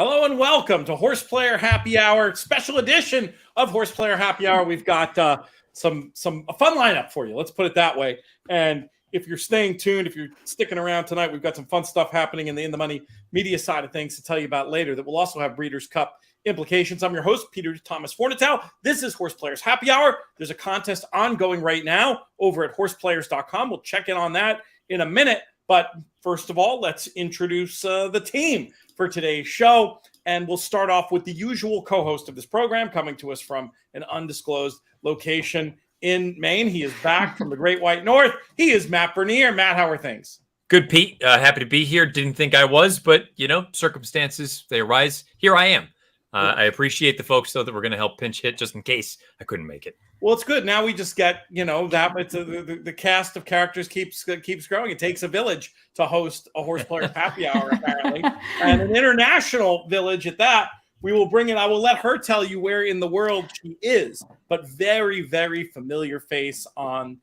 Hello and welcome to Horseplayer Happy Hour, special edition of Horseplayer Happy Hour. We've got a fun lineup for you. Let's put it that way. And if you're staying tuned, if you're sticking around tonight, we've got some fun stuff happening in the money media side of things to tell you about later that will also have Breeders' Cup implications. I'm your host, Peter Thomas Fornatow. This is Horseplayers Happy Hour. There's a contest ongoing right now over at horseplayers.com. We'll check in on that in a minute. But first of all, let's introduce the team for today's show. And we'll start off with the usual co-host of this program coming to us from an undisclosed location in Maine. He is back from the Great White North. He is Matt Bernier. Matt, how are things? Good, Pete. Happy to be here. Didn't think I was, but, circumstances, they arise. Here I am. I appreciate the folks, though, that we're going to help pinch hit just in case I couldn't make it. Well, it's good. Now we just get, that it's the cast of characters keeps growing. It takes a village to host a Horseplayers Happy Hour, apparently, and an international village at that. We will bring it. I will let her tell you where in the world she is, but very, very familiar face on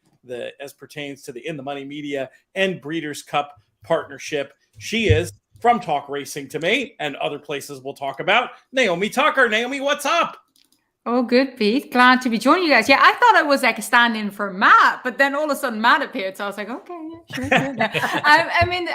as pertains to the In the Money Media and Breeders' Cup partnership. She is, from Talk Racing to Me and other places we'll talk about, Naomi Tucker. Naomi, what's up? Oh, good, Pete. Glad to be joining you guys. Yeah, I thought I was like a stand-in for Matt, but then all of a sudden Matt appeared, so I was like, okay, yeah, sure.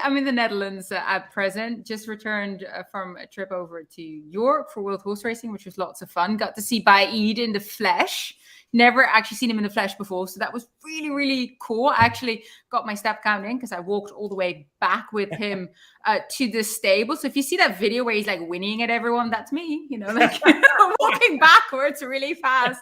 I'm in the Netherlands at present. Just returned from a trip over to York for World Horse Racing, which was lots of fun. Got to see Baid in the flesh. Never actually seen him in the flesh before, so that was really, really cool. I actually got my step count in because I walked all the way back with him to the stable. So if you see that video where he's like whinnying at everyone, that's me, walking backwards really fast.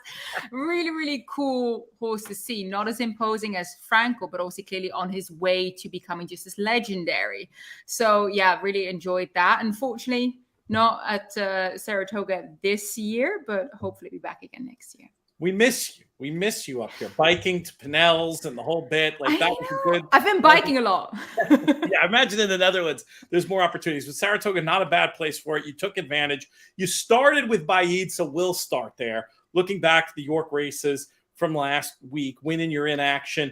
Really, really cool horse to see. Not as imposing as Franco, but also clearly on his way to becoming just as legendary. So yeah, really enjoyed that. Unfortunately, not at Saratoga this year, but hopefully be back again next year. We miss you. We miss you up here, biking to Pinellas and the whole bit. Like that was good. I've been biking a lot. Yeah, I imagine in the Netherlands, there's more opportunities. But Saratoga, not a bad place for it. You took advantage. You started with Baid, so we'll start there. Looking back at the York races from last week, winning you're in action.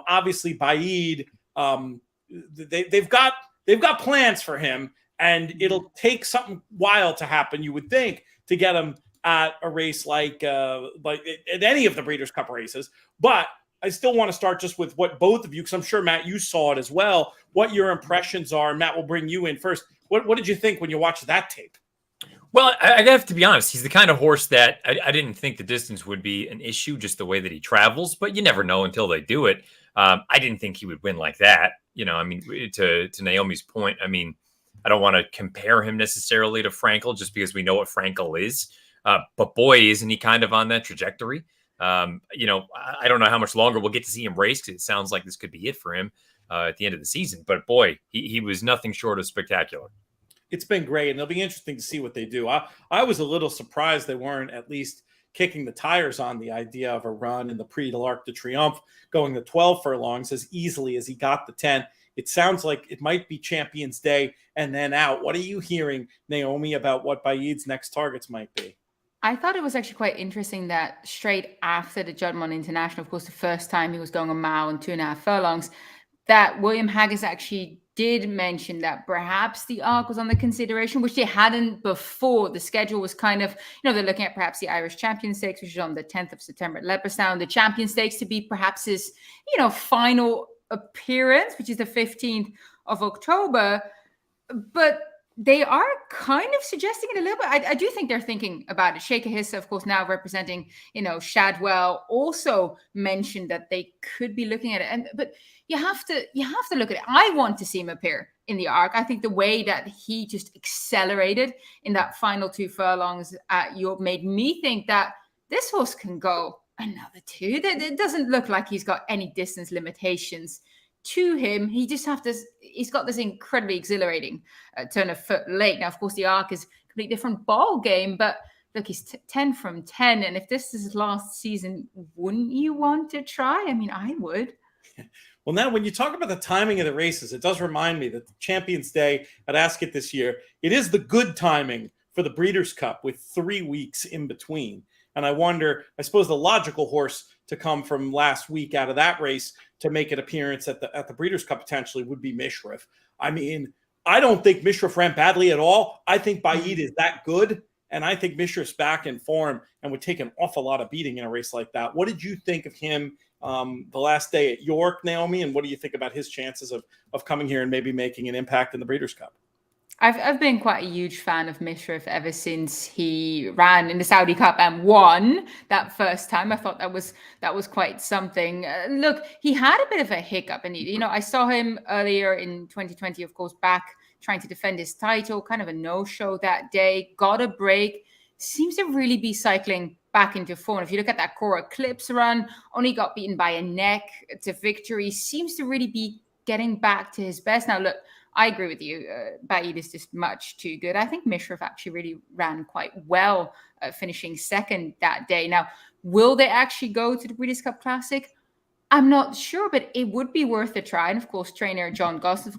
Obviously Baid, they've got plans for him, and it'll take something wild to happen, you would think, to get him at a race like at any of the Breeders' Cup races. But I still want to start just with what both of you, because I'm sure, Matt, you saw it as well, what your impressions are. Matt, we'll bring you in first. What did you think when you watched that tape? Well, I have to be honest. He's the kind of horse that I didn't think the distance would be an issue, just the way that he travels. But you never know until they do it. I didn't think he would win like that. To Naomi's point, I don't want to compare him necessarily to Frankel just because we know what Frankel is. But boy, isn't he kind of on that trajectory? I don't know how much longer we'll get to see him race, because it sounds like this could be it for him at the end of the season. But boy, he was nothing short of spectacular. It's been great, and it'll be interesting to see what they do. I was a little surprised they weren't at least kicking the tires on the idea of a run in the Prix de l'Arc de Triomphe, going the 12 furlongs as easily as he got the 10. It sounds like it might be Champions Day and then out. What are you hearing, Naomi, about what Baid's next targets might be? I thought it was actually quite interesting that straight after the Juddmonte International, of course, the first time he was going a mile and 2.5 furlongs, that William Haggis actually did mention that perhaps the Arc was on the consideration, which they hadn't before. The schedule was kind of, they're looking at perhaps the Irish Champion Stakes, which is on the 10th of September at Leopardstown, the Champion Stakes to be perhaps his, final appearance, which is the 15th of October. But they are kind of suggesting it a little bit. I do think they're thinking about it. Sheikha Hissa, of course, now representing, Shadwell, also mentioned that they could be looking at it. But you have to look at it. I want to see him appear in the Arc. I think the way that he just accelerated in that final 2 furlongs at York made me think that this horse can go another 2. It doesn't look like he's got any distance limitations to him. He's got this incredibly exhilarating turn of foot late. Now, of course, the Arc is a completely different ball game, but look, he's 10 from 10. And if this is his last season, wouldn't you want to try? I would. Well, now when you talk about the timing of the races, it does remind me that the Champions Day at Ascot this year, it is the good timing for the Breeders' Cup with 3 weeks in between. And I suppose the logical horse to come from last week out of that race to make an appearance at the Breeders' Cup potentially would be Mishriff. I don't think Mishriff ran badly at all. I think Baid is that good, and I think Mishriff's back in form and would take an awful lot of beating in a race like that. What did you think of him the last day at York, Naomi, and what do you think about his chances of coming here and maybe making an impact in the Breeders' Cup? I've been quite a huge fan of Mishriff ever since he ran in the Saudi Cup and won that first time. I thought that was quite something. Look, he had a bit of a hiccup, and I saw him earlier in 2020, of course, back trying to defend his title, kind of a no-show that day. Got a break. Seems to really be cycling back into form. If you look at that Cora Eclipse run, only got beaten by a neck to victory. Seems to really be getting back to his best. Now, look, I agree with you. Baid is just much too good. I think Mishriff actually really ran quite well, finishing second that day. Now, will they actually go to the Breeders' Cup Classic? I'm not sure, but it would be worth a try. And of course, trainer John Gosden,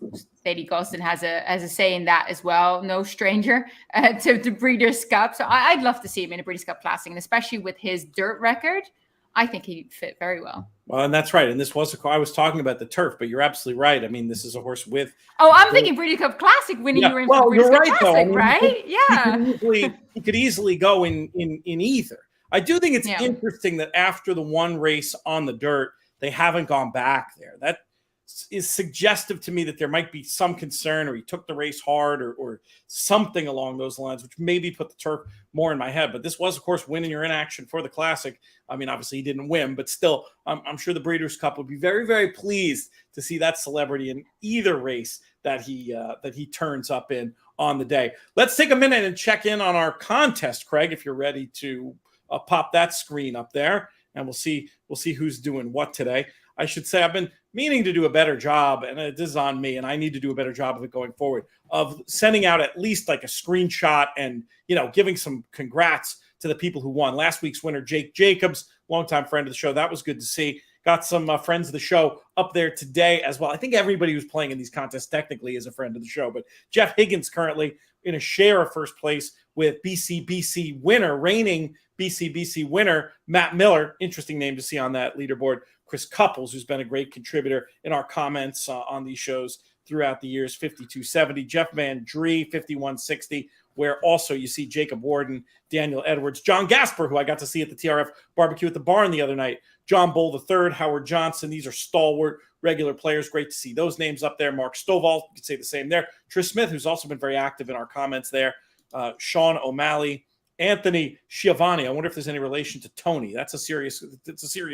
Lady Gosden has a say in that as well. No stranger to the Breeders' Cup. So I'd love to see him in a Breeders' Cup Classic, and especially with his dirt record, I think he'd fit very well. Well, and that's right. And this was I was talking about the turf, but you're absolutely right. I mean, this is a horse with. Oh, I'm thinking Breeders' Cup Classic winning you in for the Breeders' Cup Classic, right? Yeah. He could easily go in either. I do think it's interesting that after the one race on the dirt, they haven't gone back there. That is suggestive to me that there might be some concern, or he took the race hard, or something along those lines, which maybe put the turf more in my head. But this was, of course, winning your in action for the Classic. I mean, obviously he didn't win, but still, I'm sure the Breeders' Cup would be very, very pleased to see that celebrity in either race that he turns up in on the day. Let's take a minute and check in on our contest, Craig, if you're ready to pop that screen up there, and we'll see who's doing what today. I should say I've been meaning to do a better job, and this is on me, and I need to do a better job of it going forward, of sending out at least like a screenshot and, giving some congrats to the people who won. Last week's winner, Jake Jacobs, longtime friend of the show. That was good to see. Got some friends of the show up there today as well. I think everybody who's playing in these contests technically is a friend of the show, but Jeff Higgins currently in a share of first place with BCBC winner, reigning BCBC winner, Matt Miller. Interesting name to see on that leaderboard. Chris Couples, who's been a great contributor in our comments on these shows throughout the years, 5270. Jeff Van Dree, 5160, where also you see Jacob Warden, Daniel Edwards, John Gasper, who I got to see at the TRF barbecue at the barn the other night, John Bull III, Howard Johnson. These are stalwart regular players. Great to see those names up there. Mark Stovall, you could say the same there. Tris Smith, who's also been very active in our comments there. Sean O'Malley, Anthony Schiavone. I wonder if there's any relation to Tony. It's a serious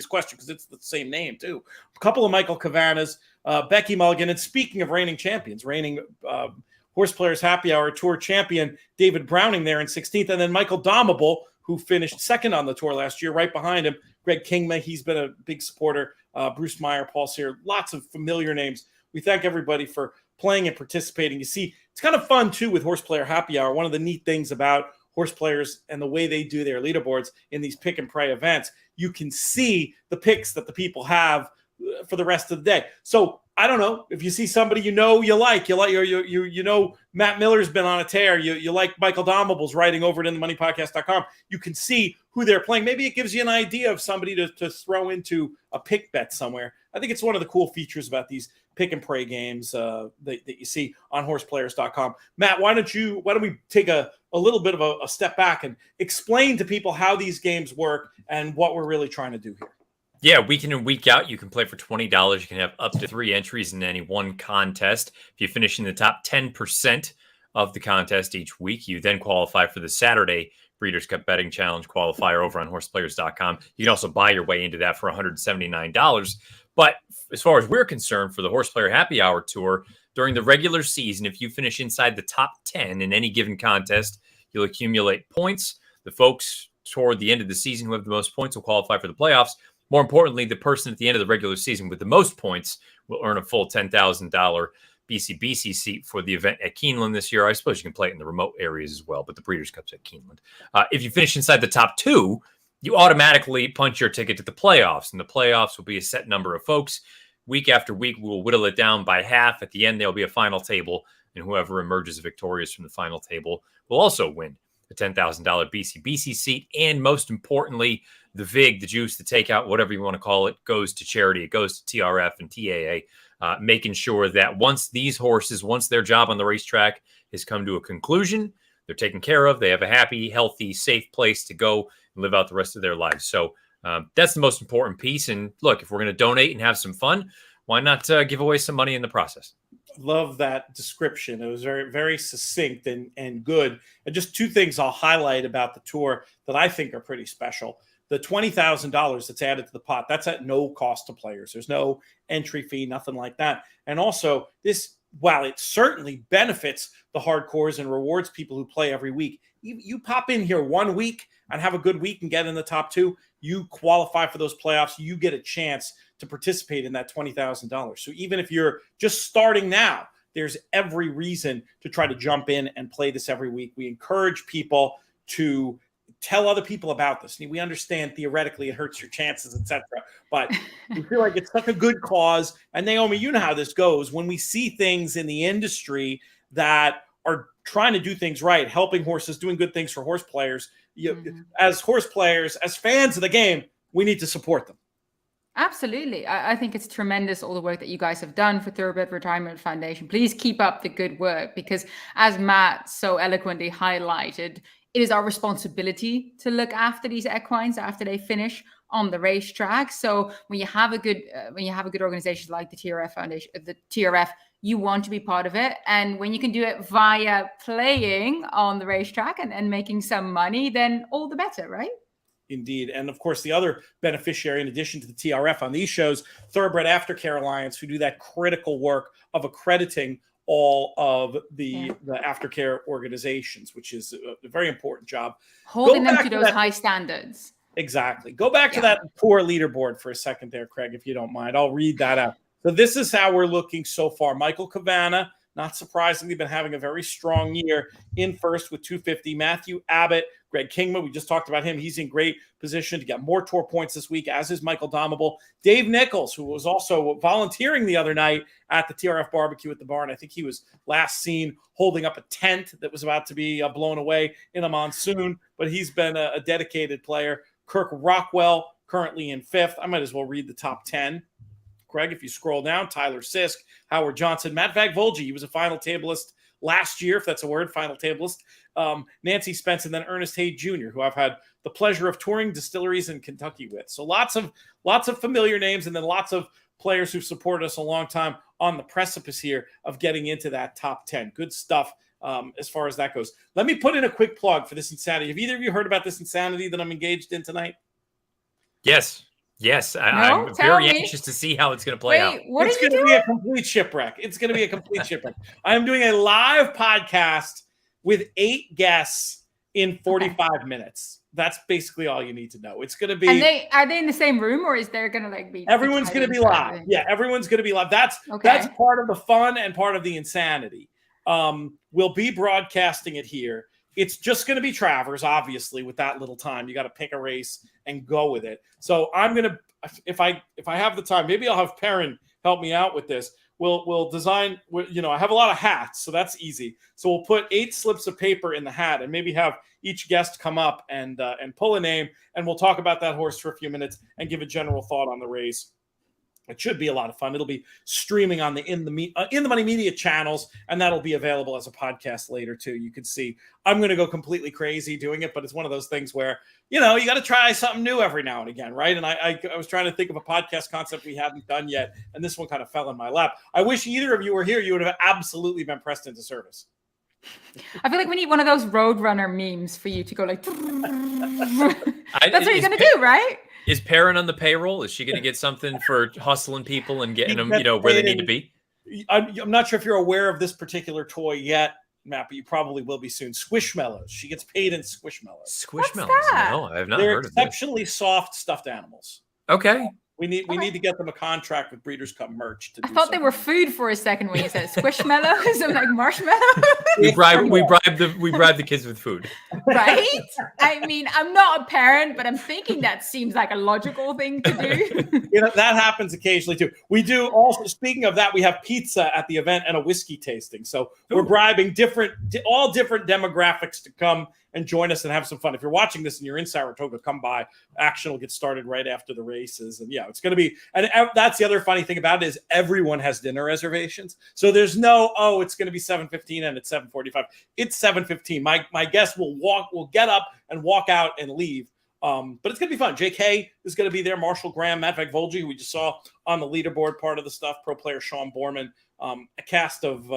question because it's the same name too. A couple of Michael Cavanaghs, Becky Mulligan, and speaking of reigning champions, reigning Horseplayers Happy Hour Tour champion David Browning there in 16th, and then Michael Domable, who finished second on the tour last year, right behind him. Greg Kingma, he's been a big supporter. Bruce Meyer, Paul Sear, lots of familiar names. We thank everybody for playing and participating. You see, it's kind of fun too with Horseplayer Happy Hour. One of the neat things about horse players and the way they do their leaderboards in these pick and pray events, you can see the picks that the people have for the rest of the day. So I don't know if you see somebody you like Matt Miller's been on a tear, you like Michael Domable's writing over it in themoneypodcast.com. You can see who they're playing. Maybe it gives you an idea of somebody to throw into a pick bet somewhere. I think it's one of the cool features about these pick and pray games that you see on horseplayers.com. Matt, why don't we take a little bit of a step back and explain to people how these games work and what we're really trying to do here. Yeah, week in and week out, you can play for $20. You can have up to 3 entries in any one contest. If you finish in the top 10% of the contest each week, you then qualify for the Saturday Breeders' Cup Betting Challenge qualifier over on horseplayers.com. You can also buy your way into that for $179. But as far as we're concerned, for the Horseplayer Happy Hour Tour, during the regular season, if you finish inside the top 10 in any given contest, you'll accumulate points. The folks toward the end of the season who have the most points will qualify for the playoffs. More importantly, the person at the end of the regular season with the most points will earn a full $10,000 BCBC seat for the event at Keeneland this year. I suppose you can play it in the remote areas as well, but the Breeders' Cup's at Keeneland. If you finish inside the top 2, you automatically punch your ticket to the playoffs, and the playoffs will be a set number of folks. Week after week, we'll whittle it down by half. At the end, there'll be a final table, and whoever emerges victorious from the final table will also win the $10,000 BCBC seat, and most importantly, the vig, the juice, the takeout, whatever you want to call it, goes to charity. It goes to TRF and TAA, making sure that once their job on the racetrack has come to a conclusion, they're taken care of. They have a happy, healthy, safe place to go and live out the rest of their lives. So that's the most important piece. And look, if we're going to donate and have some fun, why not give away some money in the process? Love that description. It was very, very succinct and good. And just two things I'll highlight about the tour that I think are pretty special. The $20,000 that's added to the pot, that's at no cost to players. There's no entry fee, nothing like that. And also this, while it certainly benefits the hardcores and rewards people who play every week, you pop in here 1 week and have a good week and get in the top 2, you qualify for those playoffs. You get a chance to participate in that $20,000. So even if you're just starting now, there's every reason to try to jump in and play this every week. We encourage people to tell other people about this. We understand theoretically it hurts your chances, etc. But we feel like it's such a good cause. And Naomi, you know how this goes. When we see things in the industry that are trying to do things right, helping horses, doing good things for horse players, as horse players, as fans of the game, we need to support them. Absolutely. I think it's tremendous, all the work that you guys have done for Thoroughbred Retirement Foundation. Please keep up the good work, because as Matt so eloquently highlighted, it is our responsibility to look after these equines after they finish on the racetrack. So when you have a good organization like the TRF Foundation, the TRF, you want to be part of it. And when you can do it via playing on the racetrack and making some money, then all the better, right? Indeed. And of course, the other beneficiary, in addition to the TRF on these shows, Thoroughbred Aftercare Alliance, who do that critical work of accrediting all of the aftercare organizations, which is a very important job. Holding them to those high standards. Exactly. Go back to that poor leaderboard for a second there, Craig, if you don't mind. I'll read that out. So this is how we're looking so far. Michael Cavanagh, not surprisingly, been having a very strong year in first with 250. Matthew Abbott, Greg Kingman, we just talked about him. He's in great position to get more tour points this week, as is Michael Domable. Dave Nichols, who was also volunteering the other night at the TRF barbecue at the barn. I think he was last seen holding up a tent that was about to be blown away in a monsoon, but he's been a dedicated player. Kirk Rockwell, currently in 5th. I might as well read the top 10. Craig, if you scroll down, Tyler Sisk, Howard Johnson, Matt Vagvolgi, he was a final tableist last year, if that's a word, final tableist. Nancy Spence, and then Ernest Hay Jr., who I've had the pleasure of touring distilleries in Kentucky with. So lots of familiar names, and then lots of players who've supported us a long time on the precipice here of getting into that top 10. Good stuff as far as that goes. Let me put in a quick plug for this insanity. Have either of you heard about this insanity that I'm engaged in tonight? Yes. I'm very anxious to see how it's going to play out. What it's going to be a complete shipwreck. It's going to be a complete shipwreck. I am doing a live podcast with 8 guests in 45 minutes. That's basically all you need to know. It's going to be. And are they in the same room, or is there going to be? Everyone's going to be live. Yeah, everyone's going to be live. That's part of the fun and part of the insanity. We'll be broadcasting it here. It's just going to be Travers, obviously, with that little time. You got to pick a race and go with it. So I'm going to, if I have the time, maybe I'll have Perrin help me out with this. We'll design, I have a lot of hats, so that's easy. So we'll put 8 slips of paper in the hat and maybe have each guest come up and pull a name, and we'll talk about that horse for a few minutes and give a general thought on the race. It should be a lot of fun. It'll be streaming on the In the Money Media channels, and that'll be available as a podcast later too. You can see I'm going to go completely crazy doing it, but it's one of those things where, you got to try something new every now and again, right? And I was trying to think of a podcast concept we hadn't done yet, and this one kind of fell in my lap. I wish either of you were here. You would have absolutely been pressed into service. I feel like we need one of those Roadrunner memes for you to go like. That's what you're going to do, right? Is Perrin on the payroll? Is she going to get something for hustling people and getting them, where they need to be? I'm not sure if you're aware of this particular toy yet, Matt, but you probably will be soon. Squishmallows. She gets paid in Squishmallows. Squishmallows? No, I have not heard of They're exceptionally soft stuffed animals. Okay. We need to get them a contract with Breeders' Cup merch. I thought they were food for a second when you said Squishmallows. I'm like, marshmallow. we bribe the kids with food. Right? I mean, I'm not a parent, but I'm thinking that seems like a logical thing to do. That happens occasionally too. We do also, speaking of that, we have pizza at the event and a whiskey tasting. So we're bribing all different demographics to come and join us and have some fun. If you're watching this and you're in Saratoga, come by. Action will get started right after the races. And yeah, it's going to be, and that's the other funny thing about it is everyone has dinner reservations. So there's no, oh, it's going to be 7:15 and it's 7:45. It's 7:15. My guest will get up and walk out and leave. But it's going to be fun. JK is going to be there. Marshall Graham, Matt Volgi, who we just saw on the leaderboard part of the stuff. Pro player Sean Borman. A cast of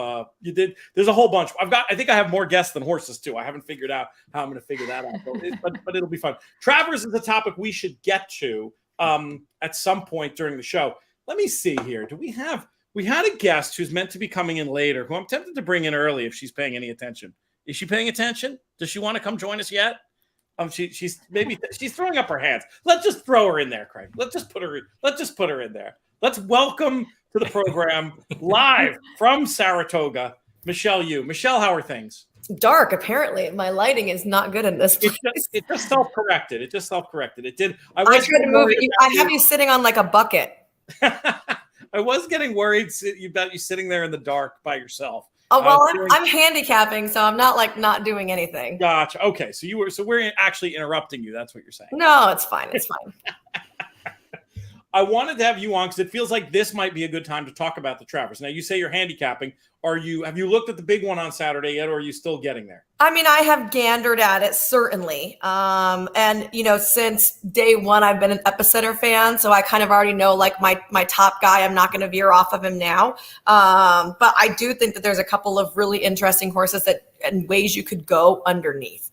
there's a whole bunch. I think I have more guests than horses too. I haven't figured out how I'm going to figure that out, but it'll be fun. Travers is a topic we should get to at some point during the show. Let me see here. We had a guest who's meant to be coming in later, who I'm tempted to bring in early if she's paying any attention. Is she paying attention? Does she want to come join us yet? She's throwing up her hands. Let's just throw her in there, Craig. Let's just put her in there. Let's welcome to the program live from Saratoga, Michelle Yu. Michelle, how are things? Dark, apparently. My lighting is not good in this place. It just self-corrected. It did. I tried to move it. I have you sitting on like a bucket. I was getting worried about you sitting there in the dark by yourself. Oh, well, I'm handicapping, so I'm not doing anything. Gotcha. Okay, so we're actually interrupting you. That's what you're saying. No, it's fine. It's fine. I wanted to have you on because it feels like this might be a good time to talk about the Travers. Now, you say you're handicapping. Have you looked at the big one on Saturday yet, or are you still getting there? I mean, I have gandered at it, certainly. And, since day one, I've been an Epicenter fan, so I kind of already know, like, my top guy. I'm not going to veer off of him now. But I do think that there's a couple of really interesting horses and ways you could go underneath.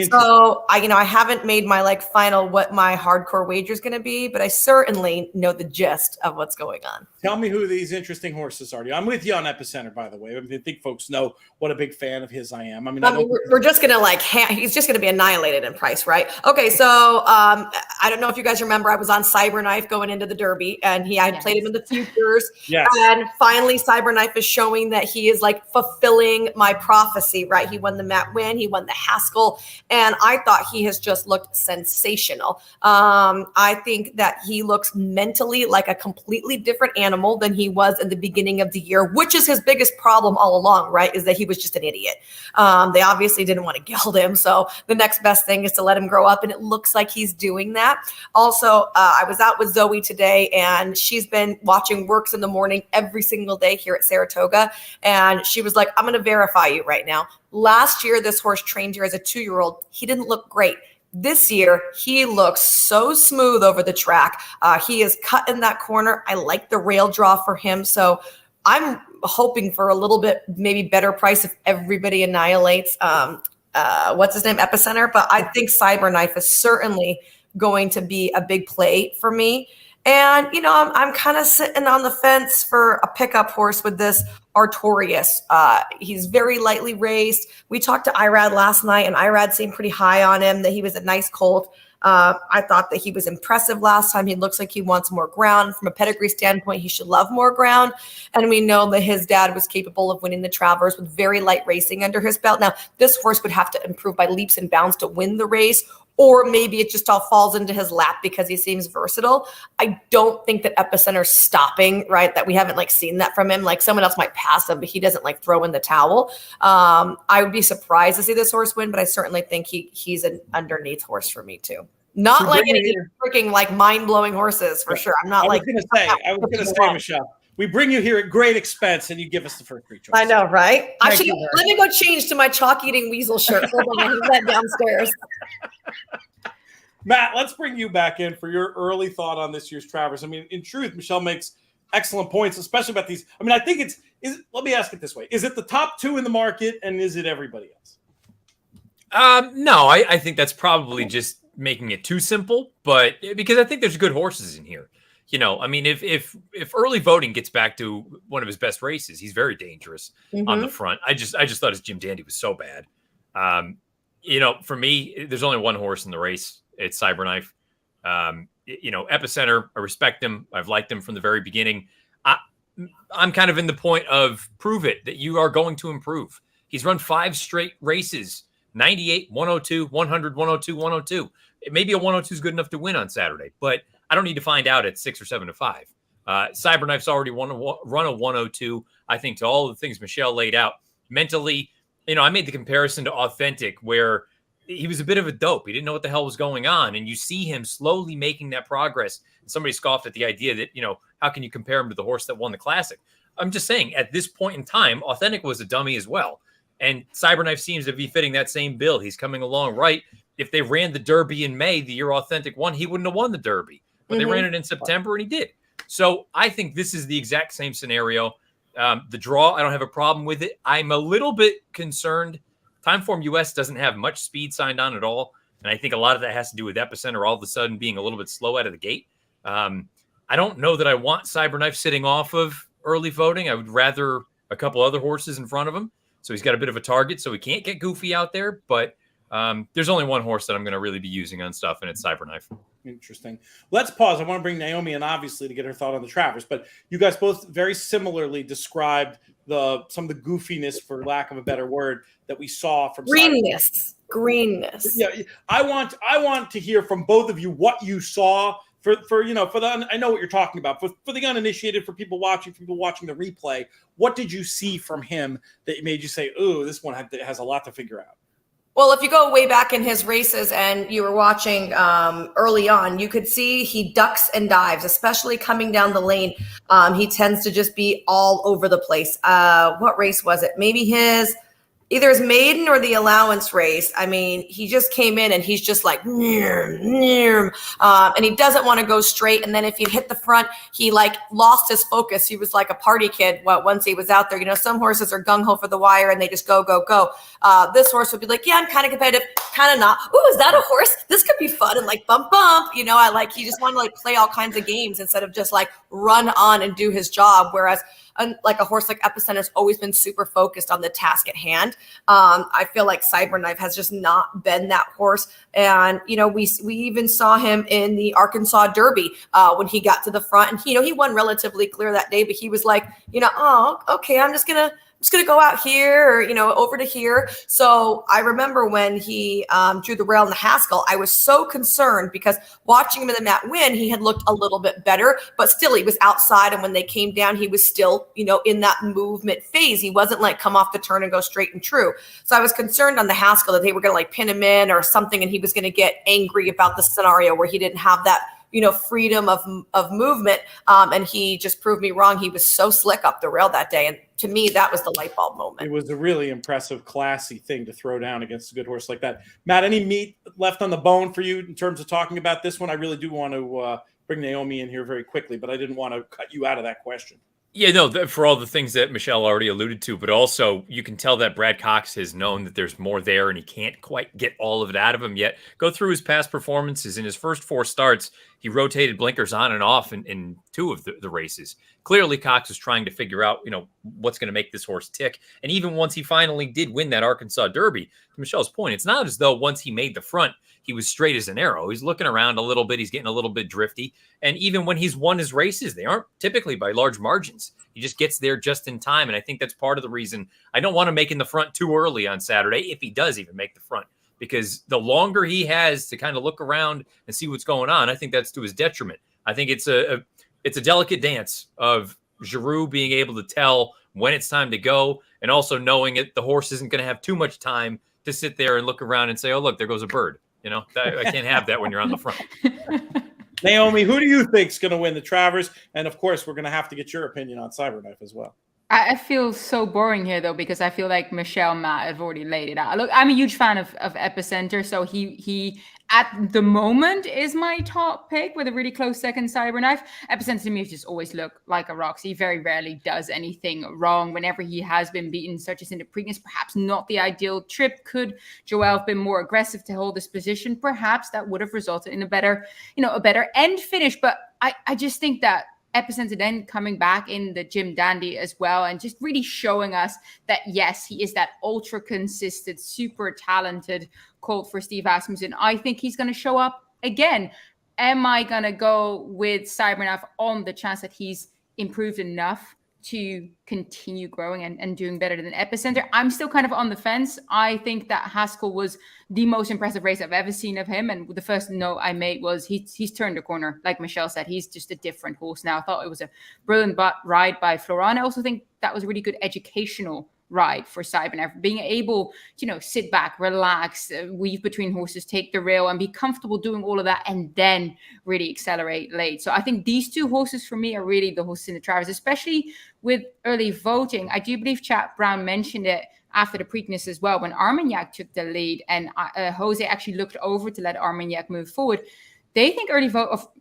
So I haven't made my final what my hardcore wager is going to be, but I certainly know the gist of what's going on. Tell me who these interesting horses are. I'm with you on Epicenter, by the way. I think folks know what a big fan of his I am. We're just going to he's just going to be annihilated in price, right? Okay, so I don't know if you guys remember, I was on Cyberknife going into the Derby, and I played him in the futures. Yes. And finally, Cyberknife is showing that he is fulfilling my prophecy, right? He won the Matt Win, he won the Haskell. And I thought he has just looked sensational. I think that he looks mentally like a completely different animal than he was in the beginning of the year, which is his biggest problem all along, right? Is that he was just an idiot. They obviously didn't want to gild him. So the next best thing is to let him grow up. And it looks like he's doing that. Also, I was out with Zoe today, and she's been watching Works in the Morning every single day here at Saratoga. And she was like, I'm going to verify you right now. Last year, this horse trained here as a 2-year-old. He didn't look great. This year, he looks so smooth over the track. He is cut in that corner. I like the rail draw for him. So I'm hoping for a little bit maybe better price if everybody annihilates, what's his name, Epicenter. But I think Cyberknife is certainly going to be a big play for me. And, I'm kind of sitting on the fence for a pickup horse with this Artorias. He's very lightly raced. We talked to Irad last night, and Irad seemed pretty high on him, that he was a nice colt. I thought that he was impressive last time. He looks like he wants more ground. From a pedigree standpoint, he should love more ground. And we know that his dad was capable of winning the Travers with very light racing under his belt. Now, this horse would have to improve by leaps and bounds to win the race, or maybe it just all falls into his lap because he seems versatile. I don't think that Epicenter's stopping, right? That we haven't seen that from him. Someone else might pass him, but he doesn't throw in the towel. I would be surprised to see this horse win, but I certainly think he's an underneath horse for me too. Not any freaking mind-blowing horses for sure. I'm not I was gonna say, Michelle, we bring you here at great expense, and you give us the first three choices. I know, right? Let me go change to my chalk-eating weasel shirt. Hold on, I have that downstairs. Matt, let's bring you back in for your early thought on this year's Travers. I mean, in truth, Michelle makes excellent points, especially about these. I mean, I think let me ask it this way. Is it the top two in the market, and is it everybody else? No, I think that's probably just making it too simple, but because I think there's good horses in here. I mean, if early voting gets back to one of his best races, he's very dangerous on the front. I just thought his Jim Dandy was so bad. For me, there's only one horse in the race. It's Cyberknife. Epicenter, I respect him. I've liked him from the very beginning. I'm kind of in the point of prove it that you are going to improve. He's run 5 straight races, 98, 102, 100, 102, 102. Maybe a 102 is good enough to win on Saturday, but I don't need to find out at 6 or 7 to 5. Cyberknife's already run a 102. I think to all the things Michelle laid out mentally, I made the comparison to Authentic where he was a bit of a dope. He didn't know what the hell was going on. And you see him slowly making that progress. And somebody scoffed at the idea that, how can you compare him to the horse that won the Classic? I'm just saying, at this point in time, Authentic was a dummy as well. And Cyberknife seems to be fitting that same bill. He's coming along right. If they ran the Derby in May, the year Authentic won, he wouldn't have won the Derby. But they ran it in September, and he did. So I think this is the exact same scenario. The draw, I don't have a problem with it. I'm a little bit concerned. Timeform US doesn't have much speed signed on at all. And I think a lot of that has to do with Epicenter all of a sudden being a little bit slow out of the gate. I don't know that I want Cyberknife sitting off of early voting. I would rather a couple other horses in front of him. So he's got a bit of a target, so he can't get goofy out there. But there's only one horse that I'm going to really be using on stuff, and it's Cyberknife. Interesting. Let's pause. I want to bring Naomi in, obviously, to get her thought on the Travers. But you guys both very similarly described some of the goofiness, for lack of a better word, that we saw from greenness. Yeah, I want to hear from both of you what you saw. For the, I know what you're talking about. For the uninitiated, for people watching the replay, what did you see from him that made you say, "Ooh, this one has a lot to figure out"? Well, if you go way back in his races and you were watching early on, you could see he ducks and dives, especially coming down the lane. He tends to just be all over the place. What race was it? Maybe either his maiden or the allowance race. I mean, he just came in and he's just like, and he doesn't want to go straight. And then if you hit the front, he like lost his focus. He was like a party kid once he was out there. Some horses are gung-ho for the wire and they just go, go, go. This horse would be like, yeah, I'm kind of competitive, kind of not. Ooh, is that a horse? This could be fun. And like bump, bump. He just wanted to like play all kinds of games instead of just like run on and do his job. Whereas like a horse like Epicenter has always been super focused on the task at hand. I feel like Cyberknife has just not been that horse. And, we even saw him in the Arkansas Derby when he got to the front and, he won relatively clear that day, but he was like, oh, okay, I'm just going to go out here or, over to here. So I remember when he drew the rail in the Haskell, I was so concerned because watching him in the Matt win, he had looked a little bit better, but still he was outside. And when they came down, he was still, in that movement phase. He wasn't like come off the turn and go straight and true. So I was concerned on the Haskell that they were going to like pin him in or something. And he was going to get angry about the scenario where he didn't have that freedom of movement. And he just proved me wrong. He was so slick up the rail that day. And to me, that was the light bulb moment. It was a really impressive, classy thing to throw down against a good horse like that. Matt, any meat left on the bone for you in terms of talking about this one? I really do want to bring Naomi in here very quickly, but I didn't want to cut you out of that question. Yeah, no, for all the things that Michelle already alluded to, but also you can tell that Brad Cox has known that there's more there and he can't quite get all of it out of him yet. Go through his past performances. In his first 4 starts, he rotated blinkers on and off in 2 of the races. Clearly, Cox was trying to figure out, what's going to make this horse tick. And even once he finally did win that Arkansas Derby, to Michelle's point, it's not as though once he made the front, he was straight as an arrow. He's looking around a little bit. He's getting a little bit drifty. And even when he's won his races, they aren't typically by large margins. He just gets there just in time. And I think that's part of the reason I don't want to make in the front too early on Saturday, if he does even make the front, because the longer he has to kind of look around and see what's going on, I think that's to his detriment. I think it's a delicate dance of Giroux being able to tell when it's time to go and also knowing the horse isn't going to have too much time to sit there and look around and say, oh, look, there goes a bird. I can't have that when you're on the front. Naomi, who do you think is going to win the Travers? And of course, we're going to have to get your opinion on Cyberknife as well. I feel so boring here, though, because I feel like Michelle, Matt have already laid it out. Look, I'm a huge fan of Epicenter, so he at the moment is my top pick with a really close second, Cyberknife. Epicenter to me has just always looked like a rocks. He very rarely does anything wrong. Whenever he has been beaten, such as in the Preakness, perhaps not the ideal trip. Could Joel have been more aggressive to hold this position? Perhaps that would have resulted in a better end finish. But I just think that Epicenter then coming back in the Jim Dandy as well and just really showing us that, yes, he is that ultra consistent, super talented colt for Steve Asmussen. I think he's going to show up again. Am I going to go with Cyberknife on the chance that he's improved enough to continue growing and doing better than Epicenter? I'm still kind of on the fence. I think that Haskell was the most impressive race I've ever seen of him. And the first note I made was he's turned the corner. Like Michelle said, he's just a different horse now. I thought it was a brilliant ride by Florent. I also think that was a really good educational ride for Cyberknife, being able to, sit back, relax, weave between horses, take the rail, and be comfortable doing all of that, and then really accelerate late. So I think these two horses for me are really the horses in the Travers, especially with early voting. I do believe Chad Brown mentioned it after the Preakness as well, when Armagnac took the lead and Jose actually looked over to let Armagnac move forward. They think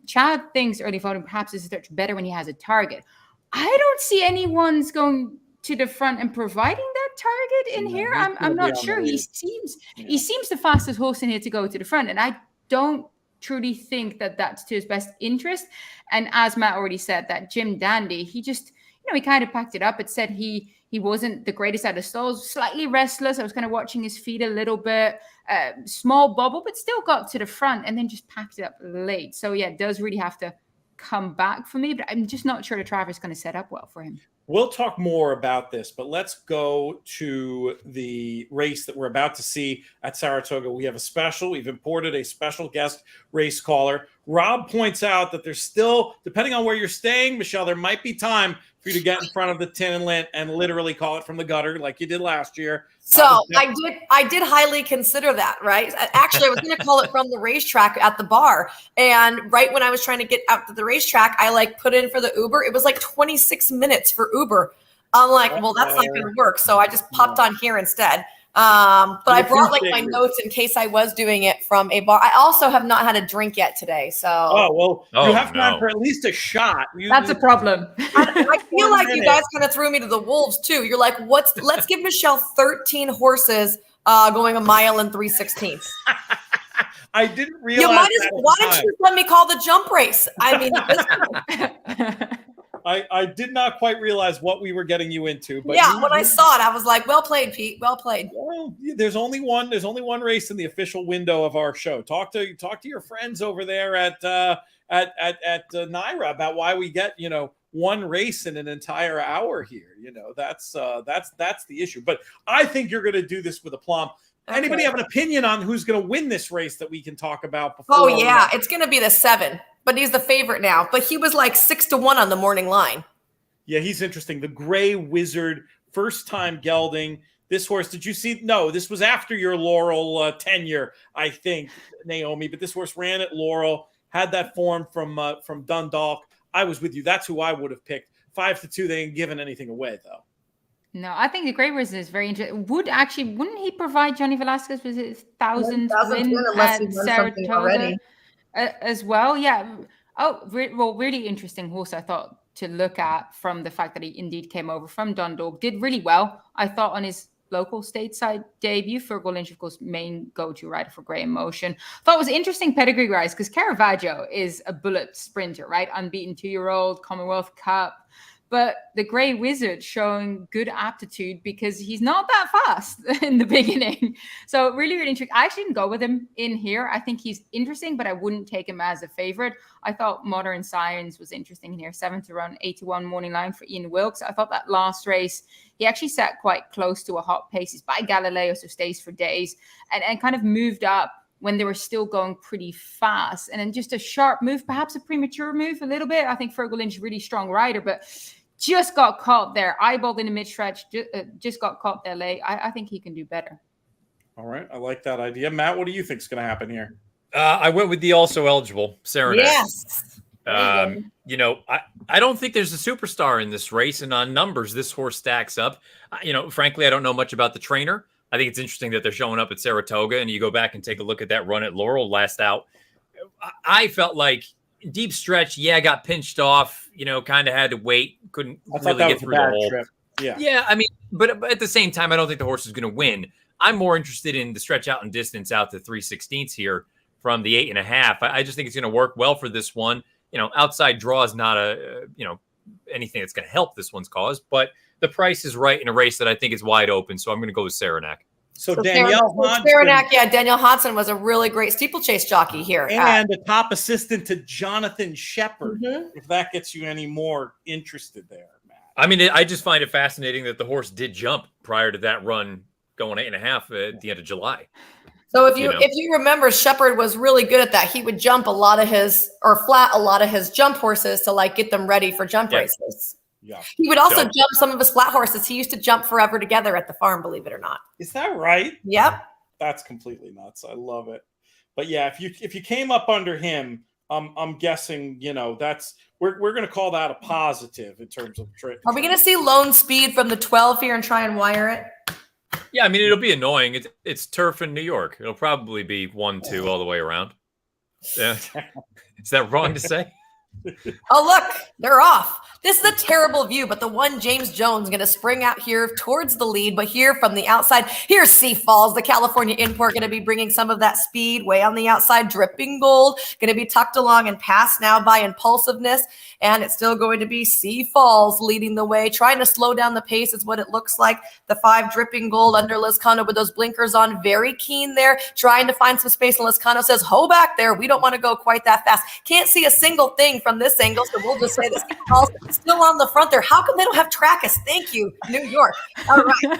Chad thinks early voting perhaps is better when he has a target. I don't see anyone's going to the front and providing that target in here. I'm not sure. He seems the fastest horse in here to go to the front, and I don't truly think that that's to his best interest. And as Matt already said, that Jim Dandy, he just he kind of packed it up. It said he wasn't the greatest out of stalls, slightly restless. I was kind of watching his feet a little bit, small bobble, but still got to the front and then just packed it up late. So yeah, it does really have to come back for me, but I'm just not sure the Travers is going to set up well for him. We'll talk more about this, but let's go to the race that we're about to see at Saratoga. We've imported a special guest race caller. Rob points out that there's still, depending on where you're staying, Michelle, there might be time for you to get in front of the tin and lint and literally call it from the gutter like you did last year. So I did highly consider that, right? Actually, I was going to call it from the racetrack at the bar. And right when I was trying to get out to the racetrack, I put in for the Uber. It was 26 minutes for Uber. I'm like, well, that's not going to work. So I just popped on here instead. But I brought my notes in case I was doing it from a bar. I also have not had a drink yet today. So you have time for at least a shot. That's a problem. I feel like you guys kind of threw me to the wolves too. You're like, let's give Michelle 13 horses going a mile and 3/16. I didn't realize. Why didn't you let me call the jump race? I mean, I did not quite realize what we were getting you into. But when I saw it, I was like, well played, Pete. Well played. Well, there's only one race in the official window of our show. Talk to your friends over there at NYRA about why we get, one race in an entire hour here. That's the issue. But I think you're going to do this with aplomb. Okay. Anybody have an opinion on who's going to win this race that we can talk about before? Oh yeah, it's going to be the 7. But he's the favorite now. But he was 6-1 on the morning line. Yeah, he's interesting. The Gray Wizard, first time gelding. This horse, did you see? No, this was after your Laurel tenure, I think, Naomi. But this horse ran at Laurel, had that form from Dundalk. I was with you. That's who I would have picked. 5-2. They ain't giving anything away, though. No, I think the Grey Wizard is very interesting. Wouldn't he provide Johnny Velasquez with his 1,000th win at Saratoga as well? Yeah. Really interesting horse, I thought, to look at from the fact that he indeed came over from Dundalk. Did really well, I thought, on his local stateside debut. Fergal Lynch, of course, main go-to rider for Grey Emotion. Thought it was interesting pedigree-wise because Caravaggio is a bullet sprinter, right? Unbeaten 2-year-old, Commonwealth Cup. But the Grey Wizard showing good aptitude because he's not that fast in the beginning. So really, really intriguing. I actually didn't go with him in here. I think he's interesting, but I wouldn't take him as a favorite. I thought Modern Science was interesting in here. 7-run, 8-1 morning line for Ian Wilkes. I thought that last race, he actually sat quite close to a hot pace. He's by Galileo, so stays for days. And kind of moved up when they were still going pretty fast. And then just a sharp move, perhaps a premature move a little bit. I think Fergal Lynch, really strong rider, but just got caught there, eyeballed in the mid-stretch, just got caught there late. I think he can do better. All right. I like that idea. Matt, what do you think is going to happen here? I went with the also eligible, Saranac. Yes. I don't think there's a superstar in this race, and on numbers, this horse stacks up. Frankly, I don't know much about the trainer. I think it's interesting that they're showing up at Saratoga, and you go back and take a look at that run at Laurel last out. I felt like deep stretch, got pinched off, kind of had to wait, couldn't really get through the hole. Trip. Yeah, I mean, but at the same time, I don't think the horse is going to win. I'm more interested in the stretch out and distance out to 3/16 here from the 8.5. I just think it's going to work well for this one. Outside draw is not anything that's going to help this one's cause, but the price is right in a race that I think is wide open. So I'm going to go with Saranac. So Danielle Danielle Hodson was a really great steeplechase jockey here. And a top assistant to Jonathan Shepard, if that gets you any more interested there, Matt. I mean, I just find it fascinating that the horse did jump prior to that run going 8.5 at the end of July. So if you remember, Shepard was really good at that. He would jump flat a lot of his jump horses to get them ready for jump races. Yeah. He would also jump some of his flat horses. He used to jump forever together at the farm, believe it or not. Is that right? Yep. That's completely nuts. I love it. But yeah, if you came up under him, I'm guessing, that's we're going to call that a positive in terms of trip. Are we going to see lone speed from the 12 here and try and wire it? Yeah, I mean, it'll be annoying. It's turf in New York. It'll probably be 1-2 all the way around. Yeah. Is that wrong to say? Oh, look, they're off. This is a terrible view, but the one James Jones going to spring out here towards the lead, but here from the outside, here's Sea Falls, the California import, going to be bringing some of that speed way on the outside. Dripping Gold going to be tucked along and passed now by Impulsiveness, and it's still going to be Sea Falls leading the way, trying to slow down the pace is what it looks like. The 5 Dripping Gold under Lizcano with those blinkers on, very keen there, trying to find some space, and Lizcano says, "Ho back there, we don't want to go quite that fast." Can't see a single thing from this angle, so we'll just say that Sea Falls still on the front there. How come they don't have Trackus? Thank you, New York. All right.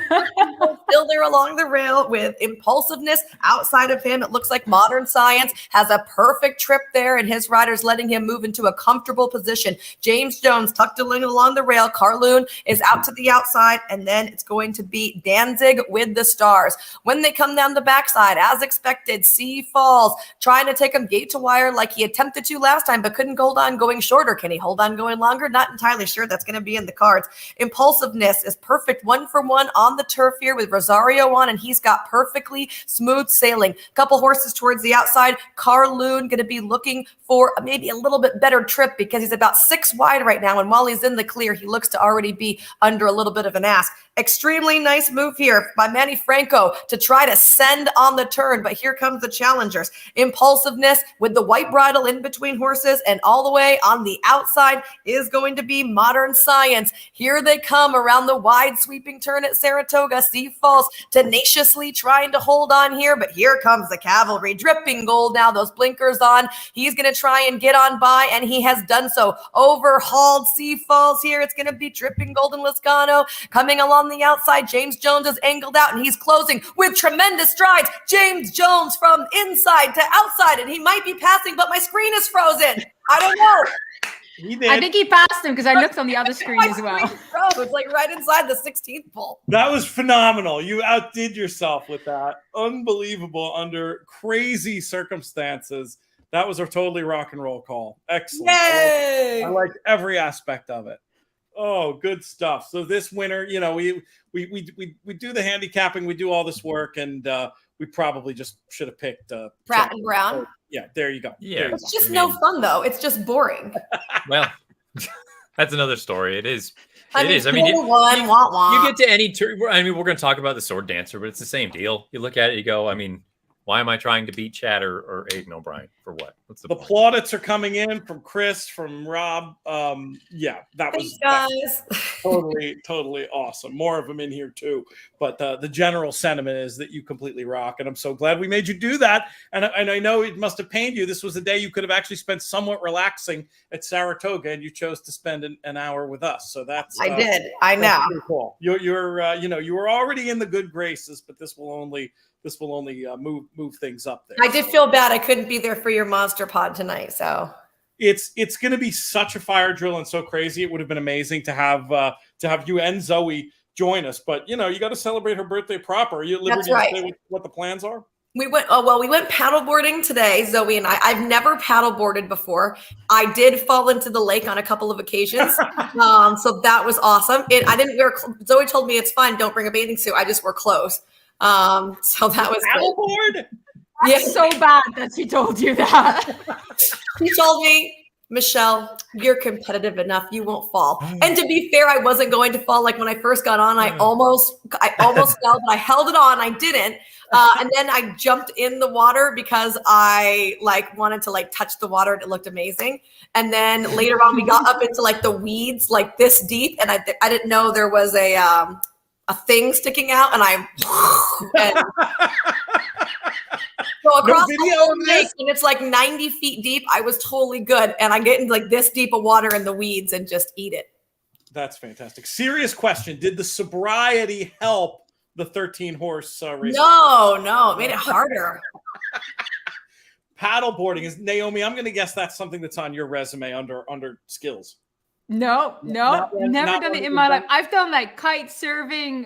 Still there along the rail with Impulsiveness outside of him. It looks like Modern Science has a perfect trip there, and his rider's letting him move into a comfortable position. James Jones tucked along the rail. Carloon is out to the outside, and then it's going to be Danzig with the Stars. When they come down the backside, as expected, Sea Falls trying to take him gate to wire like he attempted to last time, but couldn't hold on going shorter. Can he hold on going longer? Not entirely sure. That's going to be in the cards. Impulsiveness is perfect 1-for-1 on the turf here with Rosario on, and he's got perfectly smooth sailing. Couple horses towards the outside. Carloon going to be looking for maybe a little bit better trip because he's about 6 wide right now, and while he's in the clear, he looks to already be under a little bit of an ask. Extremely nice move here by Manny Franco to try to send on the turn, but here comes the challengers. Impulsiveness with the white bridle in between horses, and all the way on the outside is going to be Modern Science. Here they come around the wide sweeping turn at Saratoga. Sea Falls tenaciously trying to hold on here, but here comes the cavalry. Dripping Gold now, those blinkers on. He's going to try and get on by, and he has done so. Overhauled Sea Falls here. It's going to be Dripping Gold and Lizcano coming along the outside. James Jones is angled out, and he's closing with tremendous strides. James Jones from inside to outside, and he might be passing, but my screen is frozen. I don't know. I think he passed him because I looked on the other screen as well. It's like right inside the 16th pole. That was phenomenal. You outdid yourself with that. Unbelievable under crazy circumstances. That was a totally rock and roll call. Excellent. Yay! I like every aspect of it. Oh, good stuff. So this winter, we do the handicapping, we do all this work, and we probably just should have picked Pratt and Brown. Yeah, there you go. Yeah, it's just no fun though. It's just boring. Well, that's another story. It is. I mean, you get to any turn. I mean, we're going to talk about the Sword Dancer, but it's the same deal. You look at it, you go, I mean, why am I trying to beat Chad or Aiden O'Brien for what? What's the point? Plaudits are coming in from Chris, from Rob. That was totally awesome. More of them in here too. But the general sentiment is that you completely rock, and I'm so glad we made you do that. And I know it must have pained you. This was a day you could have actually spent somewhat relaxing at Saratoga, and you chose to spend an hour with us. So that's I did. I know. Cool. You were already in the good graces, but this will only move things up there. I did feel bad I couldn't be there for your monster pod tonight. So it's going to be such a fire drill and so crazy. It would have been amazing to have you and Zoe join us. But you got to celebrate her birthday proper. Are you at liberty to say what the plans are? We went paddleboarding today, Zoe and I. I've never paddleboarded before. I did fall into the lake on a couple of occasions. So that was awesome. I didn't wear, Zoe told me it's fine. Don't bring a bathing suit. I just wear clothes. So that was paddleboard. Yeah, so bad that she told you that. She told me, Michelle, you're competitive enough. You won't fall. And to be fair, I wasn't going to fall. Like when I first got on, I almost fell, but I held it on. I didn't. And then I jumped in the water because I wanted to touch the water and it looked amazing. And then later on, we got up into the weeds this deep, and I didn't know there was a thing sticking out, and so across the whole lake, and it's 90 feet deep. I was totally good, and I get into this deep of water in the weeds and just eat it. That's fantastic. Serious question: did the sobriety help the 13-horse race? No, it made it harder. Paddleboarding is, Naomi, I'm going to guess that's something that's on your resume under skills. No, Not one- never not done one it in of my the- life. I've done like kite surfing,